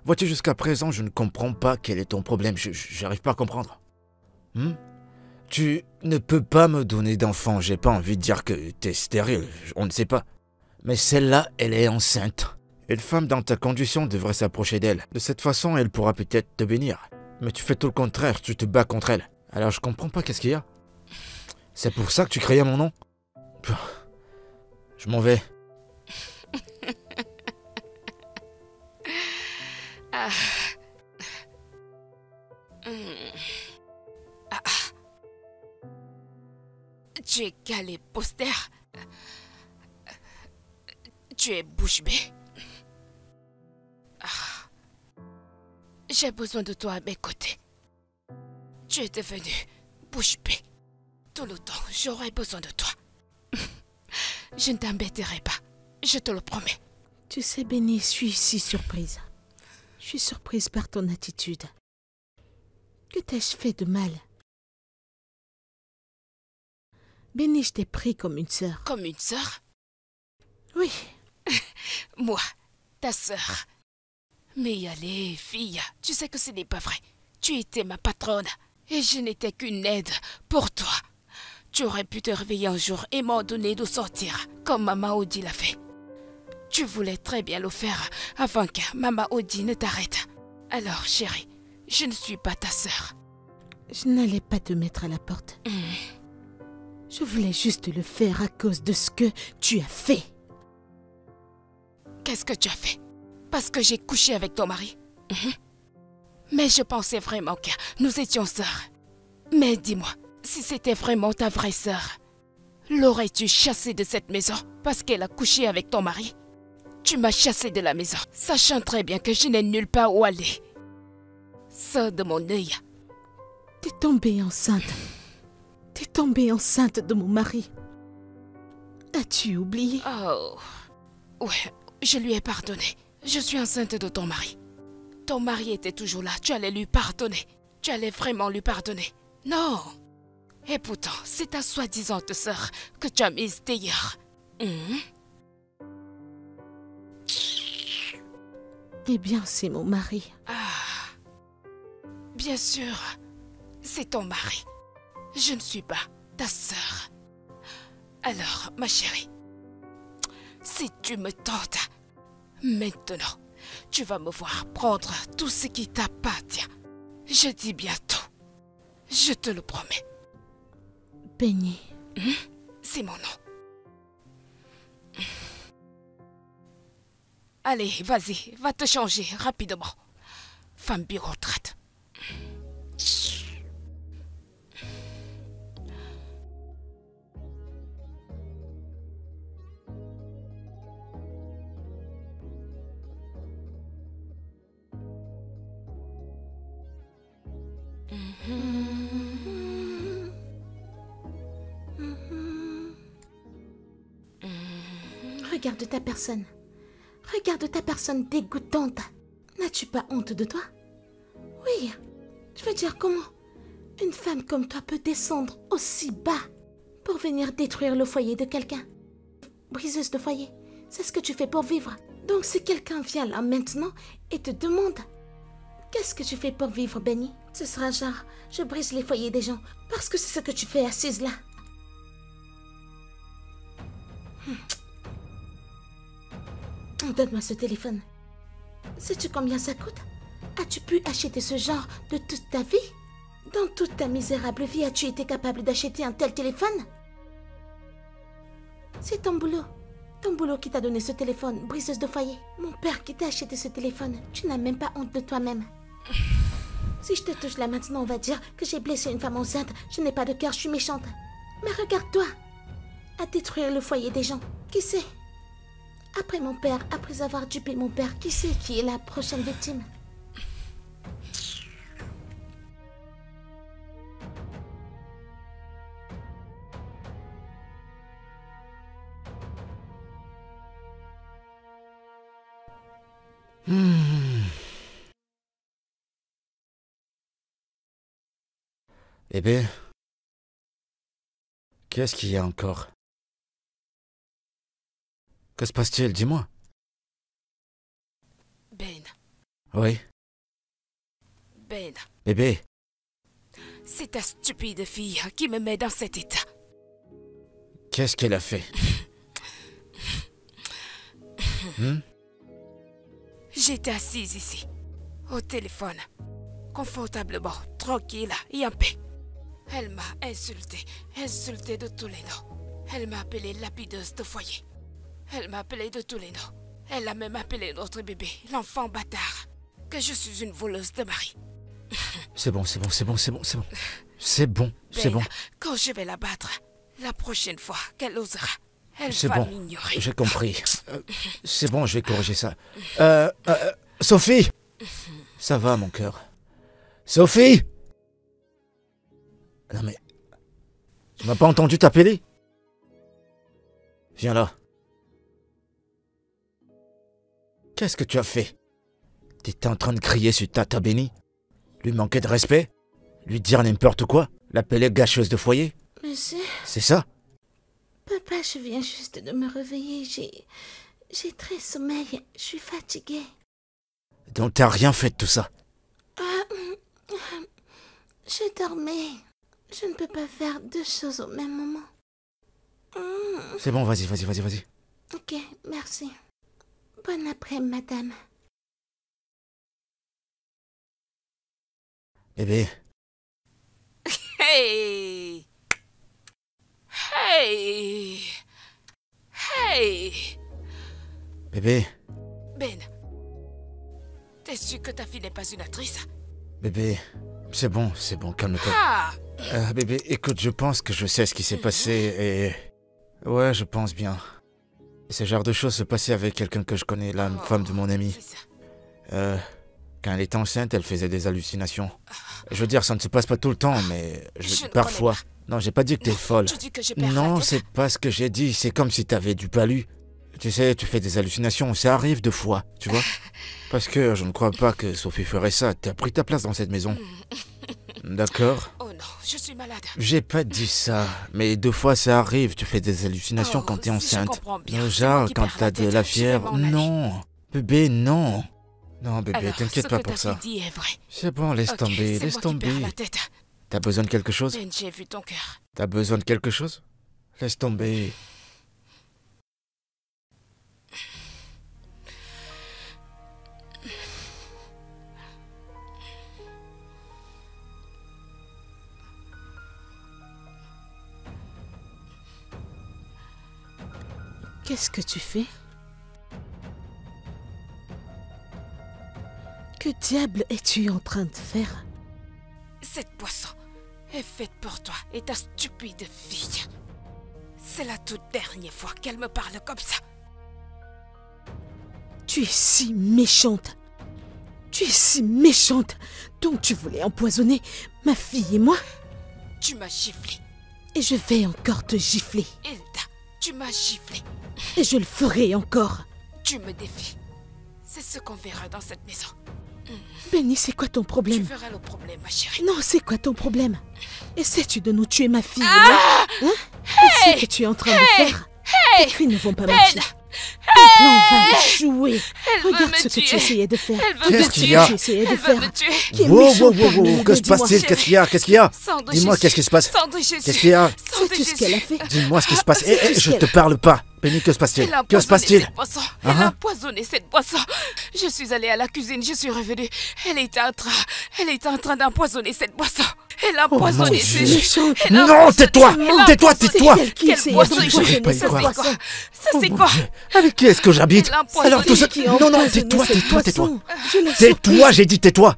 Vois-tu, jusqu'à présent, je ne comprends pas quel est ton problème. J'arrive pas à comprendre. Tu ne peux pas me donner d'enfant. J'ai pas envie de dire que t'es stérile. On ne sait pas. Mais celle-là, elle est enceinte. Une femme dans ta condition devrait s'approcher d'elle. De cette façon, elle pourra peut-être te bénir. Mais tu fais tout le contraire. Tu te bats contre elle. Alors, je comprends pas qu'est-ce qu'il y a. C'est pour ça que tu criais mon nom? Je m'en vais. Tu es calé poster. Tu es bouche bée. J'ai besoin de toi à mes côtés. Tu es devenu bouche bée. Tout le temps, j'aurai besoin de toi. Je ne t'embêterai pas. Je te le promets. Tu sais, Benny, je suis si surprise. Je suis surprise par ton attitude. Que t'ai-je fait de mal? Benny, je t'ai pris comme une sœur. Comme une sœur? Oui. Moi, ta sœur. Mais allez, fille, tu sais que ce n'est pas vrai. Tu étais ma patronne et je n'étais qu'une aide pour toi. Tu aurais pu te réveiller un jour et m'ordonner de sortir, comme Mama Odi l'a fait. Tu voulais très bien le faire avant que Mama Odi ne t'arrête. Alors, chérie, je ne suis pas ta sœur. Je n'allais pas te mettre à la porte. Je voulais juste le faire à cause de ce que tu as fait. Qu'est-ce que tu as fait? Parce que j'ai couché avec ton mari? Mais je pensais vraiment que nous étions sœurs. Mais dis-moi, si c'était vraiment ta vraie sœur, l'aurais-tu chassée de cette maison parce qu'elle a couché avec ton mari? Tu m'as chassée de la maison, sachant très bien que je n'ai nulle part où aller. Sors de mon œil. T'es tombée enceinte. T'es tombée enceinte de mon mari. As-tu oublié? Oh, ouais, je lui ai pardonné. Je suis enceinte de ton mari. Ton mari était toujours là, tu allais lui pardonner. Tu allais vraiment lui pardonner. Non. Et pourtant, c'est ta soi-disante sœur que tu as mise d'ailleurs. Eh bien, c'est mon mari. Ah. Bien sûr, c'est ton mari. Je ne suis pas ta sœur. Alors, ma chérie, si tu me tentes, maintenant, tu vas me voir prendre tout ce qui t'appartient. Je dis bien tout. Je te le promets. Benny. C'est mon nom. Allez, vas-y, va te changer rapidement. Femme bureaucrate. Regarde ta personne. Regarde ta personne dégoûtante. N'as-tu pas honte de toi? Oui. Je veux dire, comment une femme comme toi peut descendre aussi bas pour venir détruire le foyer de quelqu'un? Briseuse de foyer, c'est ce que tu fais pour vivre. Donc si quelqu'un vient là maintenant et te demande qu'est-ce que tu fais pour vivre, Benny, ce sera genre, je brise les foyers des gens parce que c'est ce que tu fais assise là. Donne-moi ce téléphone. Sais-tu combien ça coûte? As-tu pu acheter ce genre de toute ta vie? Dans toute ta misérable vie, as-tu été capable d'acheter un tel téléphone? C'est ton boulot. Ton boulot qui t'a donné ce téléphone, briseuse de foyer. Mon père qui t'a acheté ce téléphone. Tu n'as même pas honte de toi-même. Si je te touche là maintenant, on va dire que j'ai blessé une femme enceinte. Je n'ai pas de cœur, je suis méchante. Mais regarde-toi, à détruire le foyer des gens. Qui sait? Après mon père, après avoir dupé mon père, qui sait qui est la prochaine victime? Bébé, qu'est-ce qu'il y a encore? Que se passe-t-il? Dis-moi. Ben, Oui, Ben, bébé, c'est ta stupide fille qui me met dans cet état. qu'est-ce qu'elle a fait? J'étais assise ici, au téléphone, confortablement, tranquille et en paix. Elle m'a insulté de tous les noms. Elle m'a appelée lapideuse de foyer. Elle m'a appelé de tous les noms. Elle a même appelé notre bébé, l'enfant bâtard, que je suis une voleuse de mari. C'est bon, c'est bon, c'est bon, c'est bon, c'est bon. C'est bon, c'est bon. Quand je vais la battre, la prochaine fois qu'elle osera, elle C'est va bon, m'ignorer. j'ai compris. C'est bon, je vais corriger ça. Sophie! Ça va, mon cœur. Sophie! Non mais... Tu m'as pas entendu t'appeler? Viens là. Qu'est-ce que tu as fait? T'étais en train de crier sur Tata Benny? Lui manquer de respect? Lui dire n'importe quoi? L'appeler gâcheuse de foyer? Monsieur, C'est ça? papa, je viens juste de me réveiller. J'ai très sommeil. Je suis fatiguée. Donc t'as rien fait de tout ça? Je dormais. Je ne peux pas faire deux choses au même moment. C'est bon, vas-y, vas-y, vas-y, vas-y. Ok, merci. Bon après-midi, madame. Bébé, Hey! Hey! Hey! bébé, Ben, t'es sûr que ta fille n'est pas une actrice? bébé. C'est bon, calme-toi. Ah! Bébé, écoute, je pense que je sais ce qui s'est passé et... Ouais, je pense bien. Ce genre de choses se passaient avec quelqu'un que je connais, la femme de mon ami. C'est ça. Quand elle était enceinte, elle faisait des hallucinations. Je veux dire, ça ne se passe pas tout le temps, mais... Je ne parfois... connais Non, j'ai pas dit que t'es folle. Tu dis que je perds Non, la tête? c'est pas ce que j'ai dit, c'est comme si t'avais du palu. Tu sais, tu fais des hallucinations, ça arrive deux fois, tu vois. Parce que je ne crois pas que Sophie ferait ça, t'as pris ta place dans cette maison. D'accord? Oh non, je suis malade. J'ai pas dit ça, mais deux fois ça arrive, tu fais des hallucinations quand t'es si enceinte. je comprends bien, c'est Genre, moi qui quand perds t'as la de tête, la je vais fièvre. m'en aller. Non, bébé, non. Non, bébé, Alors, t'inquiète pas pour ce ça. que ta fille dit est vrai. C'est bon, laisse Ok, tomber, c'est laisse moi qui perds tomber. la tête. T'as besoin de quelque chose? Ben, j'ai vu ton cœur. T'as besoin de quelque chose? Laisse tomber. Qu'est-ce que tu fais? Que diable es-tu en train de faire? Cette boisson est faite pour toi et ta stupide fille. C'est la toute dernière fois qu'elle me parle comme ça. Tu es si méchante. Tu es si méchante. Donc tu voulais empoisonner ma fille et moi? Tu m'as giflé. Et je vais encore te gifler. Hilda, tu m'as giflé. Et je le ferai encore. Tu me défies. C'est ce qu'on verra dans cette maison. Benny, c'est quoi ton Tu problème? verras le problème, ma chérie. Non, c'est quoi ton problème? Essaies-tu de nous tuer ma fille et moi? Hein? C'est ce que tu es en train de faire. Tes cris ne vont pas marcher. Ton plan va échouer. Elle veut Regarde me ce que tu tuer. essayais de faire. Elle veut Qu'est-ce me qu'il y tuer. a? Tu essayais de Elle faire. veut me tuer. Qui est Wow, méchant wow, wow, parmi wow, les que deux, se passe-t-il? dis-moi. Qu'est-ce qu'il y a? Qu'est-ce qu'il y a? Sang de Dis-moi, Jésus. qu'est-ce qui se passe? Sang de Jésus. Qu'est-ce qu'il y a? Sang de Sais-tu ce Jésus. qu'elle a fait? Dis-moi ce qui se passe. C'est tout ce Je qu'elle- te parle pas. Benny, que se passe-t-il? Elle a Que se empoisonné passe-t-il? cette boisson. Elle a empoisonné cette boisson. Je suis allée à la cuisine, je suis revenue. Elle était en train d'empoisonner cette boisson. Elle a empoisonné ce Dieu. jus. Non, tais-toi! Tais-toi, tais-toi! Quel poisson Je vais pas y Ça croire. c'est quoi? Ça Oh c'est mon quoi? Dieu. Avec qui est-ce que j'habite? Elle a empoisonné. Alors tout ça... Qui a Non, non, empoisonné tais-toi, cette tais-toi, tais-toi. boisson? Je l'ai Tais-toi, surprise. j'ai dit tais-toi.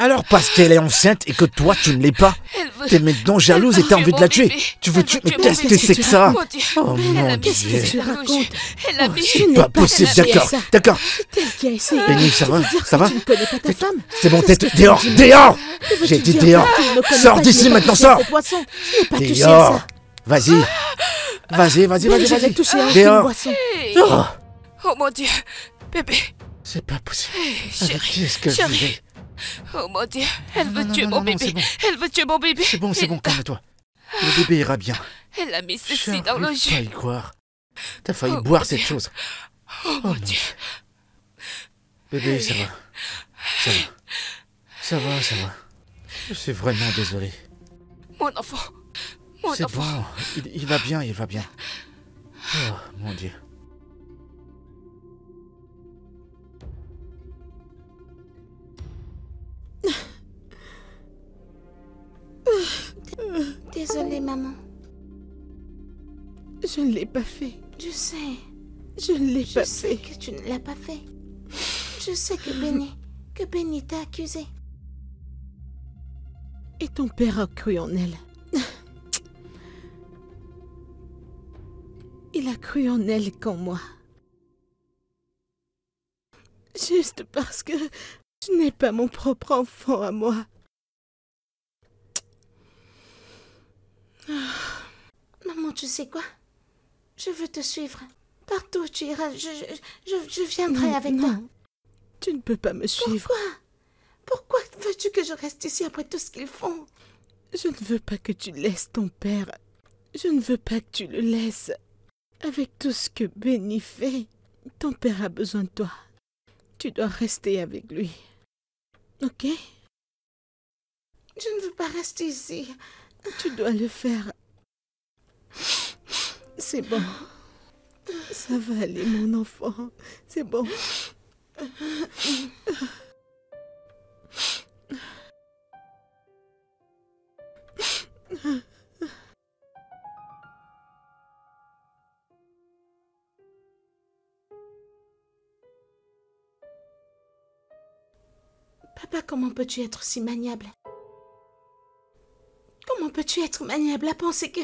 Alors parce qu'elle est enceinte et que toi tu ne l'es pas, Elle veut... t'es maintenant jalouse et t'as envie de la tuer. Tu veux tuer... Mais qu'est-ce que c'est que ça? Mon Dieu. Oh Elle a mon mis Dieu. ce jus dans le jus. Elle a mis... Je n'ai Pas possible, essayé d'accord, ça. d'accord. C'est elle qui a essayé. Béni, ça va? Dire Ça que va? Tu ne connais pas ta femme. C'est bon, Qu'est-ce tête, que tu dehors, dis, dehors! Que veux-tu J'ai dit dire? dehors! Tu ne me connais Sors pas, d'ici je n'ai pas maintenant, touché sors! cette boisson. Je n'ai pas touché Dehors! ça. Vas-y! Vas-y, vas-y, Mais vas-y, je n'ai vas-y! touché à aucune Dehors! boisson. Hey. Oh, Oh mon Dieu. Bébé. c'est pas possible. Hey, Avec chérie. qui est-ce que je Chérie. vivais? Oh mon Dieu. Elle Non, veut non, tuer non, mon non, bébé. c'est bon. Elle veut tuer mon bébé. C'est bon, calme-toi. Le bébé ira bien. Elle a mis Je ceci dans le n'arrive pas à jus. y croire. T'as failli Oh, boire mon cette Dieu. chose. Oh mon Dieu. Bébé, ça va. Ça va. Ça va, ça va. Je suis vraiment désolé. Mon enfant. Mon C'est enfant. bon. Il va bien, il va bien. Oh, mon Dieu. Désolée, maman. Je ne l'ai pas fait. Je sais. Je ne l'ai Je pas sais fait. que tu ne l'as pas fait. Je sais que Benny t'a accusé. Et ton père a cru en elle. Il a cru en elle qu'en moi. Juste parce que je n'ai pas mon propre enfant à moi. Maman, tu sais quoi? Je veux te suivre. Partout où tu iras, je viendrai avec toi. Non, tu ne peux pas me suivre. Pourquoi veux-tu que je reste ici après tout ce qu'ils font? Je ne veux pas que tu laisses ton père. Je ne veux pas que tu le laisses. Avec tout ce que Benny fait, ton père a besoin de toi. Tu dois rester avec lui. Ok? Je ne veux pas rester ici. Tu dois le faire. C'est bon. Ça va aller, mon enfant. C'est bon. Papa, comment peux-tu être si maniable? Comment peux-tu être maniable à penser que...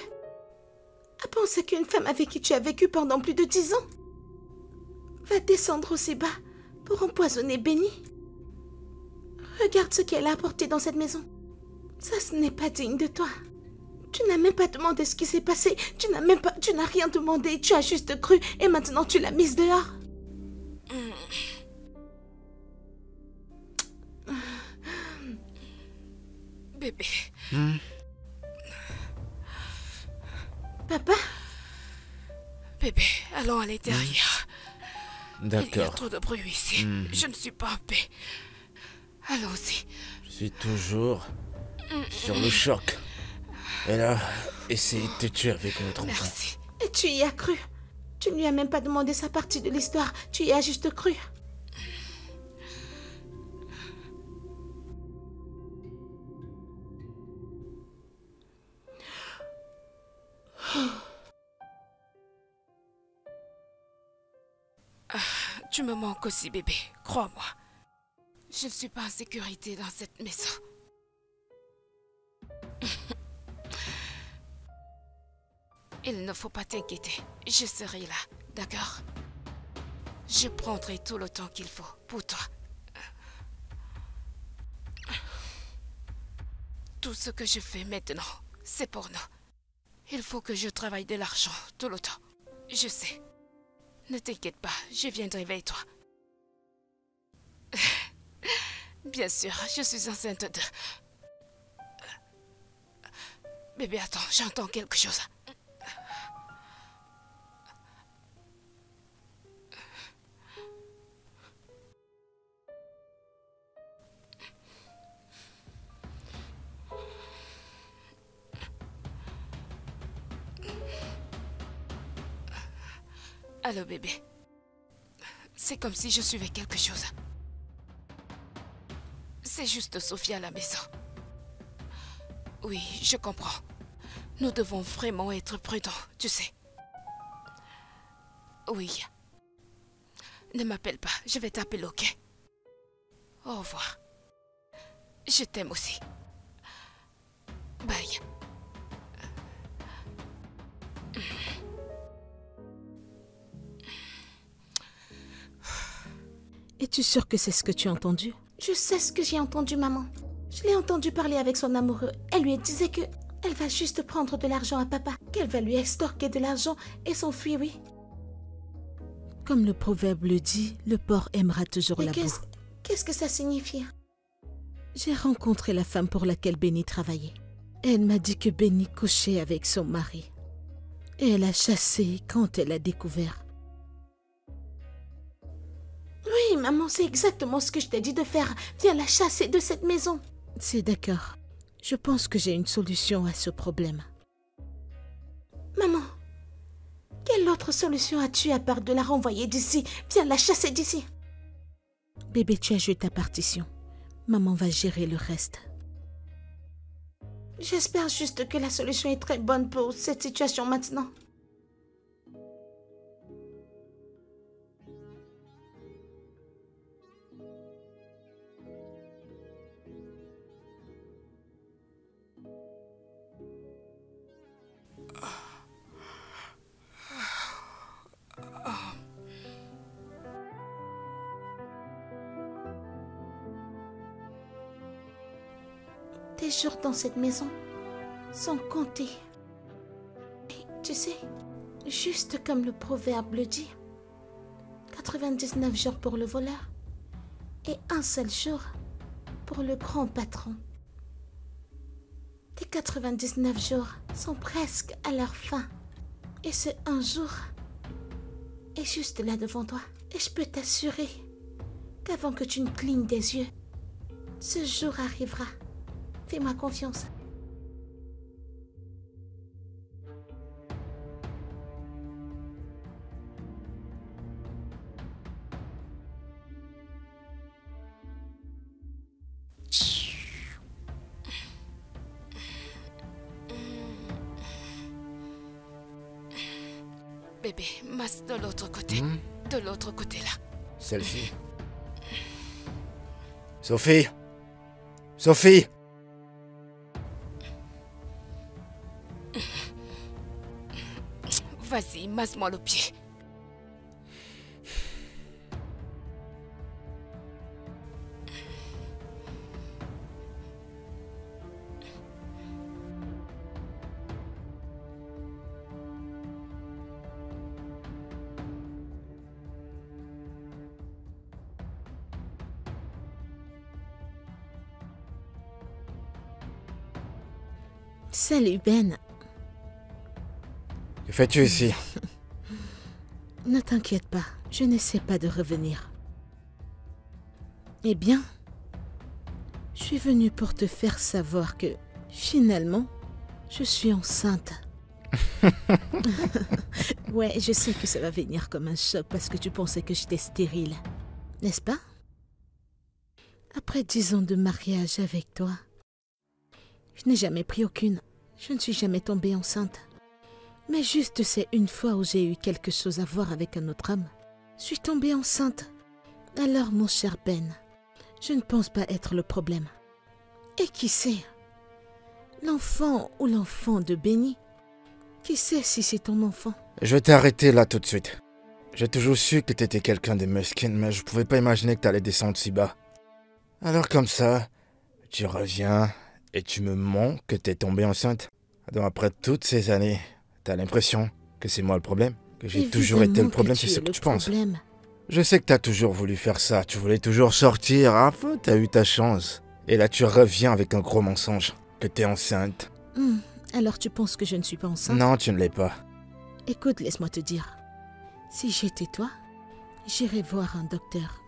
À penser qu'une femme avec qui tu as vécu pendant plus de 10 ans va descendre aussi bas pour empoisonner Benny? Regarde ce qu'elle a apporté dans cette maison. Ça, ce n'est pas digne de toi. Tu n'as même pas demandé ce qui s'est passé. Tu n'as rien demandé. Tu as juste cru et maintenant tu l'as mise dehors. Bébé. Papa? Bébé, allons à l'intérieur. Il y a D'accord. trop de bruit ici. Je ne suis pas en paix. Allons-y. Je suis toujours sur le choc. Elle a essayé de te tuer avec notre enfant. Merci. Et tu y as cru. Tu ne lui as même pas demandé sa partie de l'histoire. Tu y as juste cru. Tu me manques aussi, bébé. Crois-moi. Je ne suis pas en sécurité dans cette maison. Il ne faut pas t'inquiéter. Je serai là, d'accord? Je prendrai tout le temps qu'il faut pour toi. Tout ce que je fais maintenant, c'est pour nous. Il faut que je travaille de l'argent tout le temps. Je sais. Ne t'inquiète pas, je viendrai vers toi. Bien sûr, je suis enceinte de... Bébé, attends, j'entends quelque chose. Allô, bébé. C'est comme si je suivais quelque chose. C'est juste Sophie à la maison. Oui, je comprends. Nous devons vraiment être prudents, tu sais. Oui. Ne m'appelle pas, je vais t'appeler, ok? Au revoir. Je t'aime aussi. Bye. Es-tu sûre que c'est ce que tu as entendu? Je sais ce que j'ai entendu, maman. Je l'ai entendu parler avec son amoureux. Elle lui disait que elle va juste prendre de l'argent à papa, qu'elle va lui extorquer de l'argent et s'enfuir, oui. Comme le proverbe le dit, le porc aimera toujours Mais la boue. qu'est-ce que ça signifie? J'ai rencontré la femme pour laquelle Benny travaillait. Elle m'a dit que Benny couchait avec son mari. Et elle a chassé quand elle a découvert. Oui, maman, c'est exactement ce que je t'ai dit de faire. Viens la chasser de cette maison. C'est d'accord. Je pense que j'ai une solution à ce problème. Maman, quelle autre solution as-tu à part de la renvoyer d'ici? Viens la chasser d'ici. Bébé, tu as joué ta partition. Maman va gérer le reste. J'espère juste que la solution est très bonne pour cette situation maintenant. Tes jours dans cette maison sont comptés. Et tu sais, juste comme le proverbe le dit, 99 jours pour le voleur et un seul jour pour le grand patron. Tes 99 jours sont presque à leur fin. Et ce un jour est juste là devant toi. Et je peux t'assurer qu'avant que tu ne clignes des yeux, ce jour arrivera. Fais-moi confiance. Bébé, masse de l'autre côté. De l'autre côté, là. Celle-ci. Sophie! Sophie! Vas-y, masse-moi le pied. Salut Ben. Que fais-tu ici? Ne t'inquiète pas, je n'essaie pas de revenir. Eh bien, je suis venue pour te faire savoir que, finalement, je suis enceinte. Ouais, je sais que ça va venir comme un choc parce que tu pensais que j'étais stérile, n'est-ce pas? Après 10 ans de mariage avec toi, je n'ai jamais pris aucune. Je ne suis jamais tombée enceinte. Mais juste c'est une fois où j'ai eu quelque chose à voir avec un autre homme. Je suis tombée enceinte. Alors, mon cher Ben, je ne pense pas être le problème. Et qui sait? L'enfant ou l'enfant de Benny? Qui sait si c'est ton enfant? Je vais t'arrêter là tout de suite. J'ai toujours su que t'étais quelqu'un de mesquin, mais je pouvais pas imaginer que t'allais descendre si bas. Alors comme ça, tu reviens et tu me mens que t'es tombée enceinte. Donc après toutes ces années, t'as l'impression que c'est moi le problème? Que j'ai toujours été le problème, c'est ce que tu penses? Je sais que t'as toujours voulu faire ça, tu voulais toujours sortir, enfin t'as eu ta chance. Et là tu reviens avec un gros mensonge, que t'es enceinte. Alors tu penses que je ne suis pas enceinte? Non, tu ne l'es pas. Écoute, laisse-moi te dire. Si j'étais toi, j'irais voir un docteur.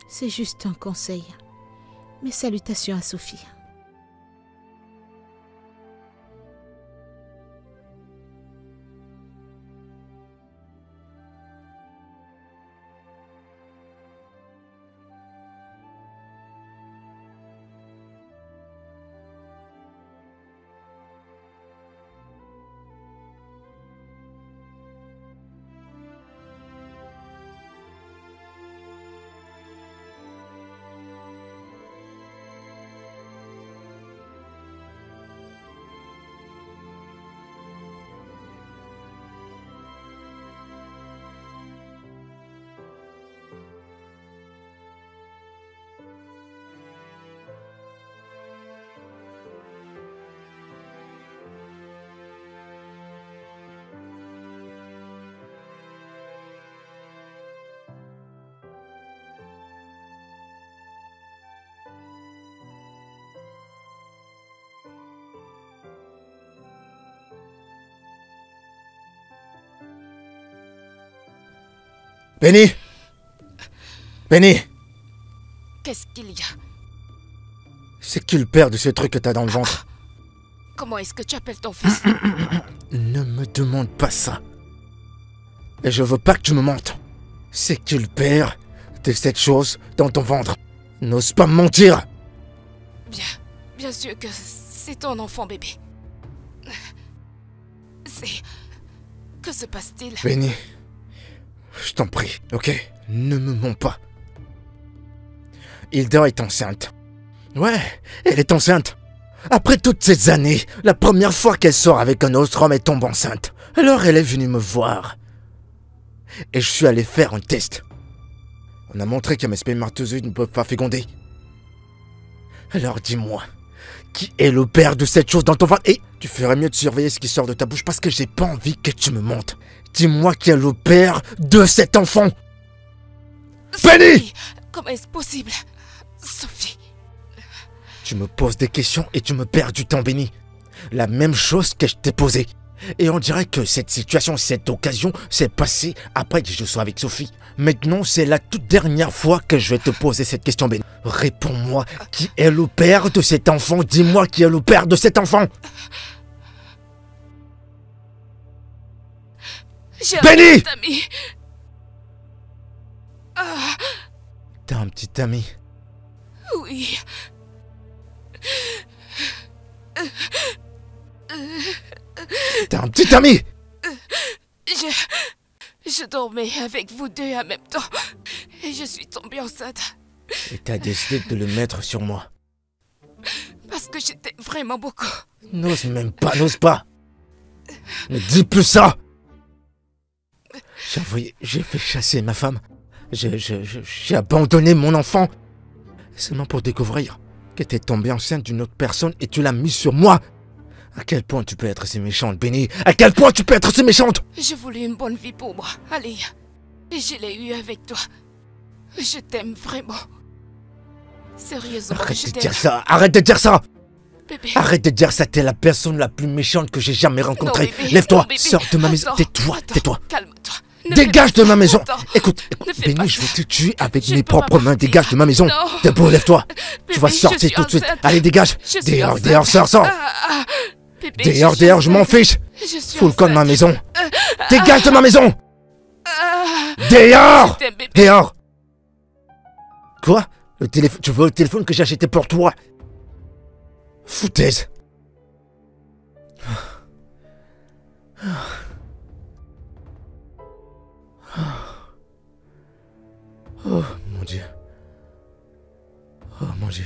C'est juste un conseil. Mes salutations à Sophie. Benny! Benny! Qu'est-ce qu'il y a? C'est qui le père de ce truc que t'as dans le ventre? Comment est-ce que tu appelles ton fils? Ne me demande pas ça. Et je veux pas que tu me mentes. C'est qui le père de cette chose dans ton ventre? N'ose pas me mentir! Bien sûr que c'est ton enfant bébé. C'est... Que se passe-t-il? Benny, je t'en prie, ok? Ne me mens pas. Hilda est enceinte. Ouais, elle est enceinte. Après toutes ces années, la première fois qu'elle sort avec un autre homme, elle tombe enceinte. Alors elle est venue me voir. Et je suis allé faire un test. On a montré que mes spermatozoïdes ne peuvent pas féconder. Alors dis-moi, qui est le père de cette chose dans ton ventre? Et tu ferais mieux de surveiller ce qui sort de ta bouche parce que j'ai pas envie que tu me mentes. Dis-moi qui est le père de cet enfant. Benny! Comment est-ce possible? Sophie... Tu me poses des questions et tu me perds du temps, Benny. La même chose que je t'ai posée. Et on dirait que cette situation, cette occasion, s'est passée après que je sois avec Sophie. Maintenant, c'est la toute dernière fois que je vais te poser cette question, Benny. Réponds-moi, qui est le père de cet enfant? Dis-moi qui est le père de cet enfant. J'ai Benny! un petit ami. Ah, T'as un petit ami? oui. T'as un petit ami? Je dormais avec vous deux en même temps. Et je suis tombée enceinte. Et t'as décidé de le mettre sur moi. Parce que je t'aime vraiment beaucoup. N'ose même pas, n'ose pas. Ne dis plus ça. J'ai fait chasser ma femme. J'ai abandonné mon enfant. Seulement pour découvrir que t'es tombée enceinte d'une autre personne et tu l'as mis sur moi. À quel point tu peux être si méchante, Benny? À quel point tu peux être si méchante? Je voulais une bonne vie pour moi, allez. Et je l'ai eu avec toi. Je t'aime vraiment. Sérieusement, Arrête je de t'aime. dire ça, arrête de dire ça. Bébé. Arrête de dire ça, t'es la personne la plus méchante que j'ai jamais rencontrée. Non, bébé, Lève-toi, non, bébé. sors de ma maison. Attends, Tais-toi, attends, tais-toi. Calme-toi. Ne Dégage fais pas de ma ça. maison. Attends. Écoute, Ne fais pas Benny, je vais ça. te tuer avec Je mes peux pas propres mains. partir. Dégage de ma maison. Non. Debout, lève-toi. Tu vas Bébé, je sortir suis tout de suite. enceinte. Allez, dégage. Je suis Dehors, enceinte. dehors, sors. Bébé, Dehors, je suis dehors, je m'en enceinte. fiche. Je suis Fous le camp de ma enceinte. maison. Dégage de ma maison. Ah, Dehors. je t'aime, bébé. Dehors. Quoi? Le téléphone, tu veux le téléphone que j'ai acheté pour toi? Foutaise. Oh mon Dieu. Oh mon Dieu.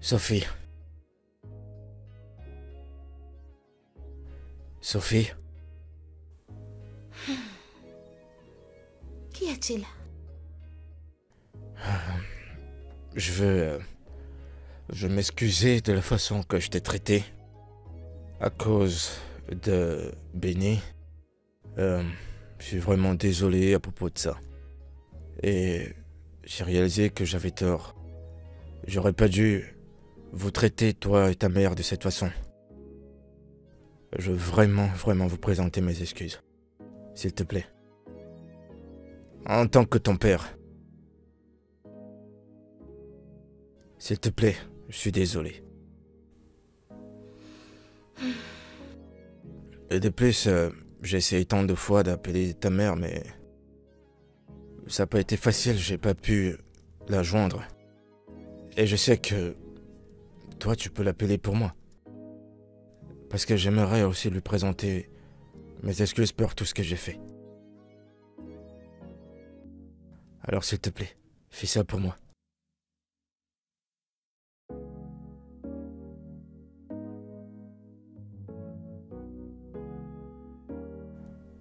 Sophie. Sophie. Qu'y a-t-il? Je veux m'excuser de la façon que je t'ai traité. À cause de Benny. Je suis vraiment désolé à propos de ça. Et j'ai réalisé que j'avais tort. J'aurais pas dû vous traiter, toi et ta mère, de cette façon. Je veux vraiment vous présenter mes excuses. S'il te plaît. En tant que ton père. S'il te plaît, je suis désolé. Et de plus, j'ai essayé tant de fois d'appeler ta mère, mais ça n'a pas été facile, j'ai pas pu la joindre. Et je sais que toi, tu peux l'appeler pour moi. Parce que j'aimerais aussi lui présenter mes excuses pour tout ce que j'ai fait. Alors s'il te plaît, fais ça pour moi.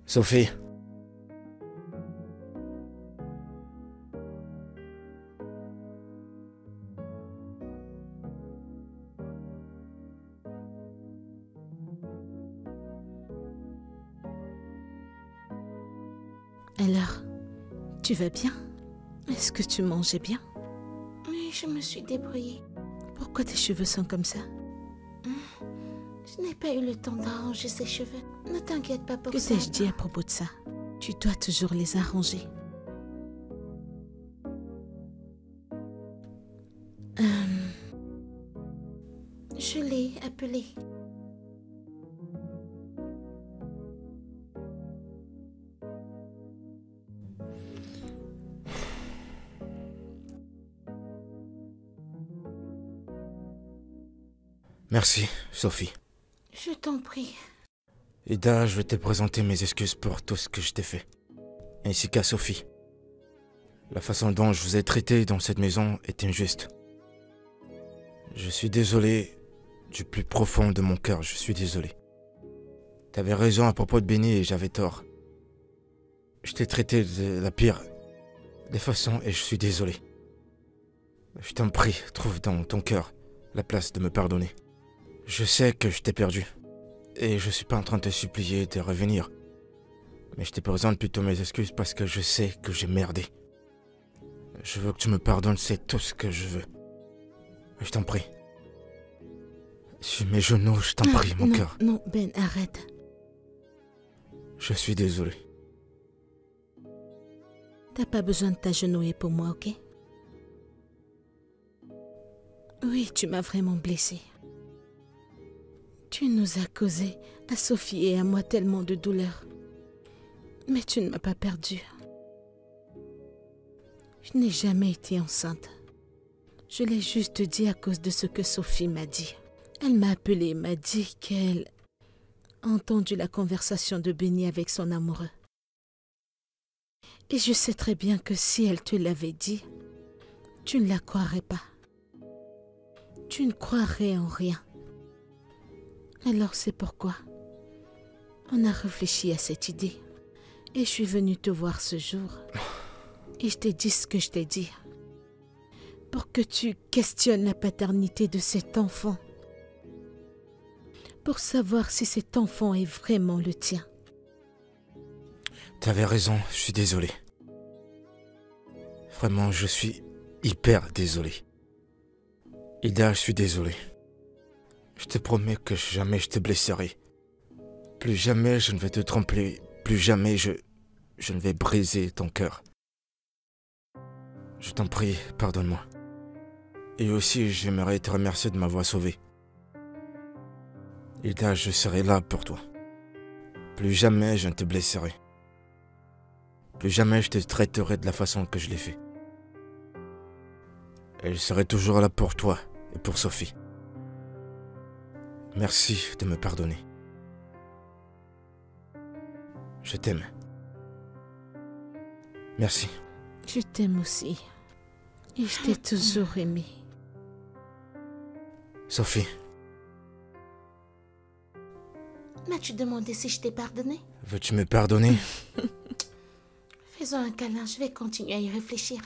Sophie. Alors, tu vas bien? Est-ce que tu mangeais bien? Oui, je me suis débrouillée. Pourquoi tes cheveux sont comme ça? Je n'ai pas eu le temps d'arranger ses cheveux. Ne t'inquiète pas pour Que ça. t'ai-je dit à propos de ça? Tu dois toujours les arranger. Je l'ai appelé. Merci, Sophie. Je t'en prie. Ida, je vais te présenter mes excuses pour tout ce que je t'ai fait. Ainsi qu'à Sophie. La façon dont je vous ai traité dans cette maison est injuste. Je suis désolé du plus profond de mon cœur, je suis désolé. T'avais raison à propos de Benny et j'avais tort. Je t'ai traité de la pire des façons et je suis désolé. Je t'en prie, trouve dans ton cœur la place de me pardonner. Je sais que je t'ai perdu. Et je suis pas en train de te supplier de revenir. Mais je te présente plutôt mes excuses parce que je sais que j'ai merdé. Je veux que tu me pardonnes, c'est tout ce que je veux. Je t'en prie. Sur mes genoux, je t'en prie, mon cœur. Non, Ben, arrête. Je suis désolé. T'as pas besoin de t'agenouiller pour moi, ok? Oui, tu m'as vraiment blessée. Tu nous as causé, à Sophie et à moi, tellement de douleur. Mais tu ne m'as pas perdue. Je n'ai jamais été enceinte. Je l'ai juste dit à cause de ce que Sophie m'a dit. Elle m'a appelée et m'a dit qu'elle a entendu la conversation de Benny avec son amoureux. Et je sais très bien que si elle te l'avait dit, tu ne la croirais pas. Tu ne croirais en rien. Alors c'est pourquoi on a réfléchi à cette idée. Et je suis venue te voir ce jour. Et je t'ai dit ce que je t'ai dit. Pour que tu questionnes la paternité de cet enfant. Pour savoir si cet enfant est vraiment le tien. T'avais raison, je suis désolé. Vraiment, je suis hyper désolé. Ida, je suis désolé. Je te promets que jamais je te blesserai. Plus jamais je ne vais te tromper. Plus jamais je ne vais briser ton cœur. Je t'en prie, pardonne-moi. Et aussi, j'aimerais te remercier de m'avoir sauvé. Ida, je serai là pour toi. Plus jamais je ne te blesserai. Plus jamais je te traiterai de la façon que je l'ai fait. Et je serai toujours là pour toi et pour Sophie. Merci de me pardonner. Je t'aime. Merci. Je t'aime aussi. Et je t'ai toujours aimé. Sophie, M'as-tu demandé si je t'ai pardonné? veux-tu me pardonner? Faisons un câlin, je vais continuer à y réfléchir.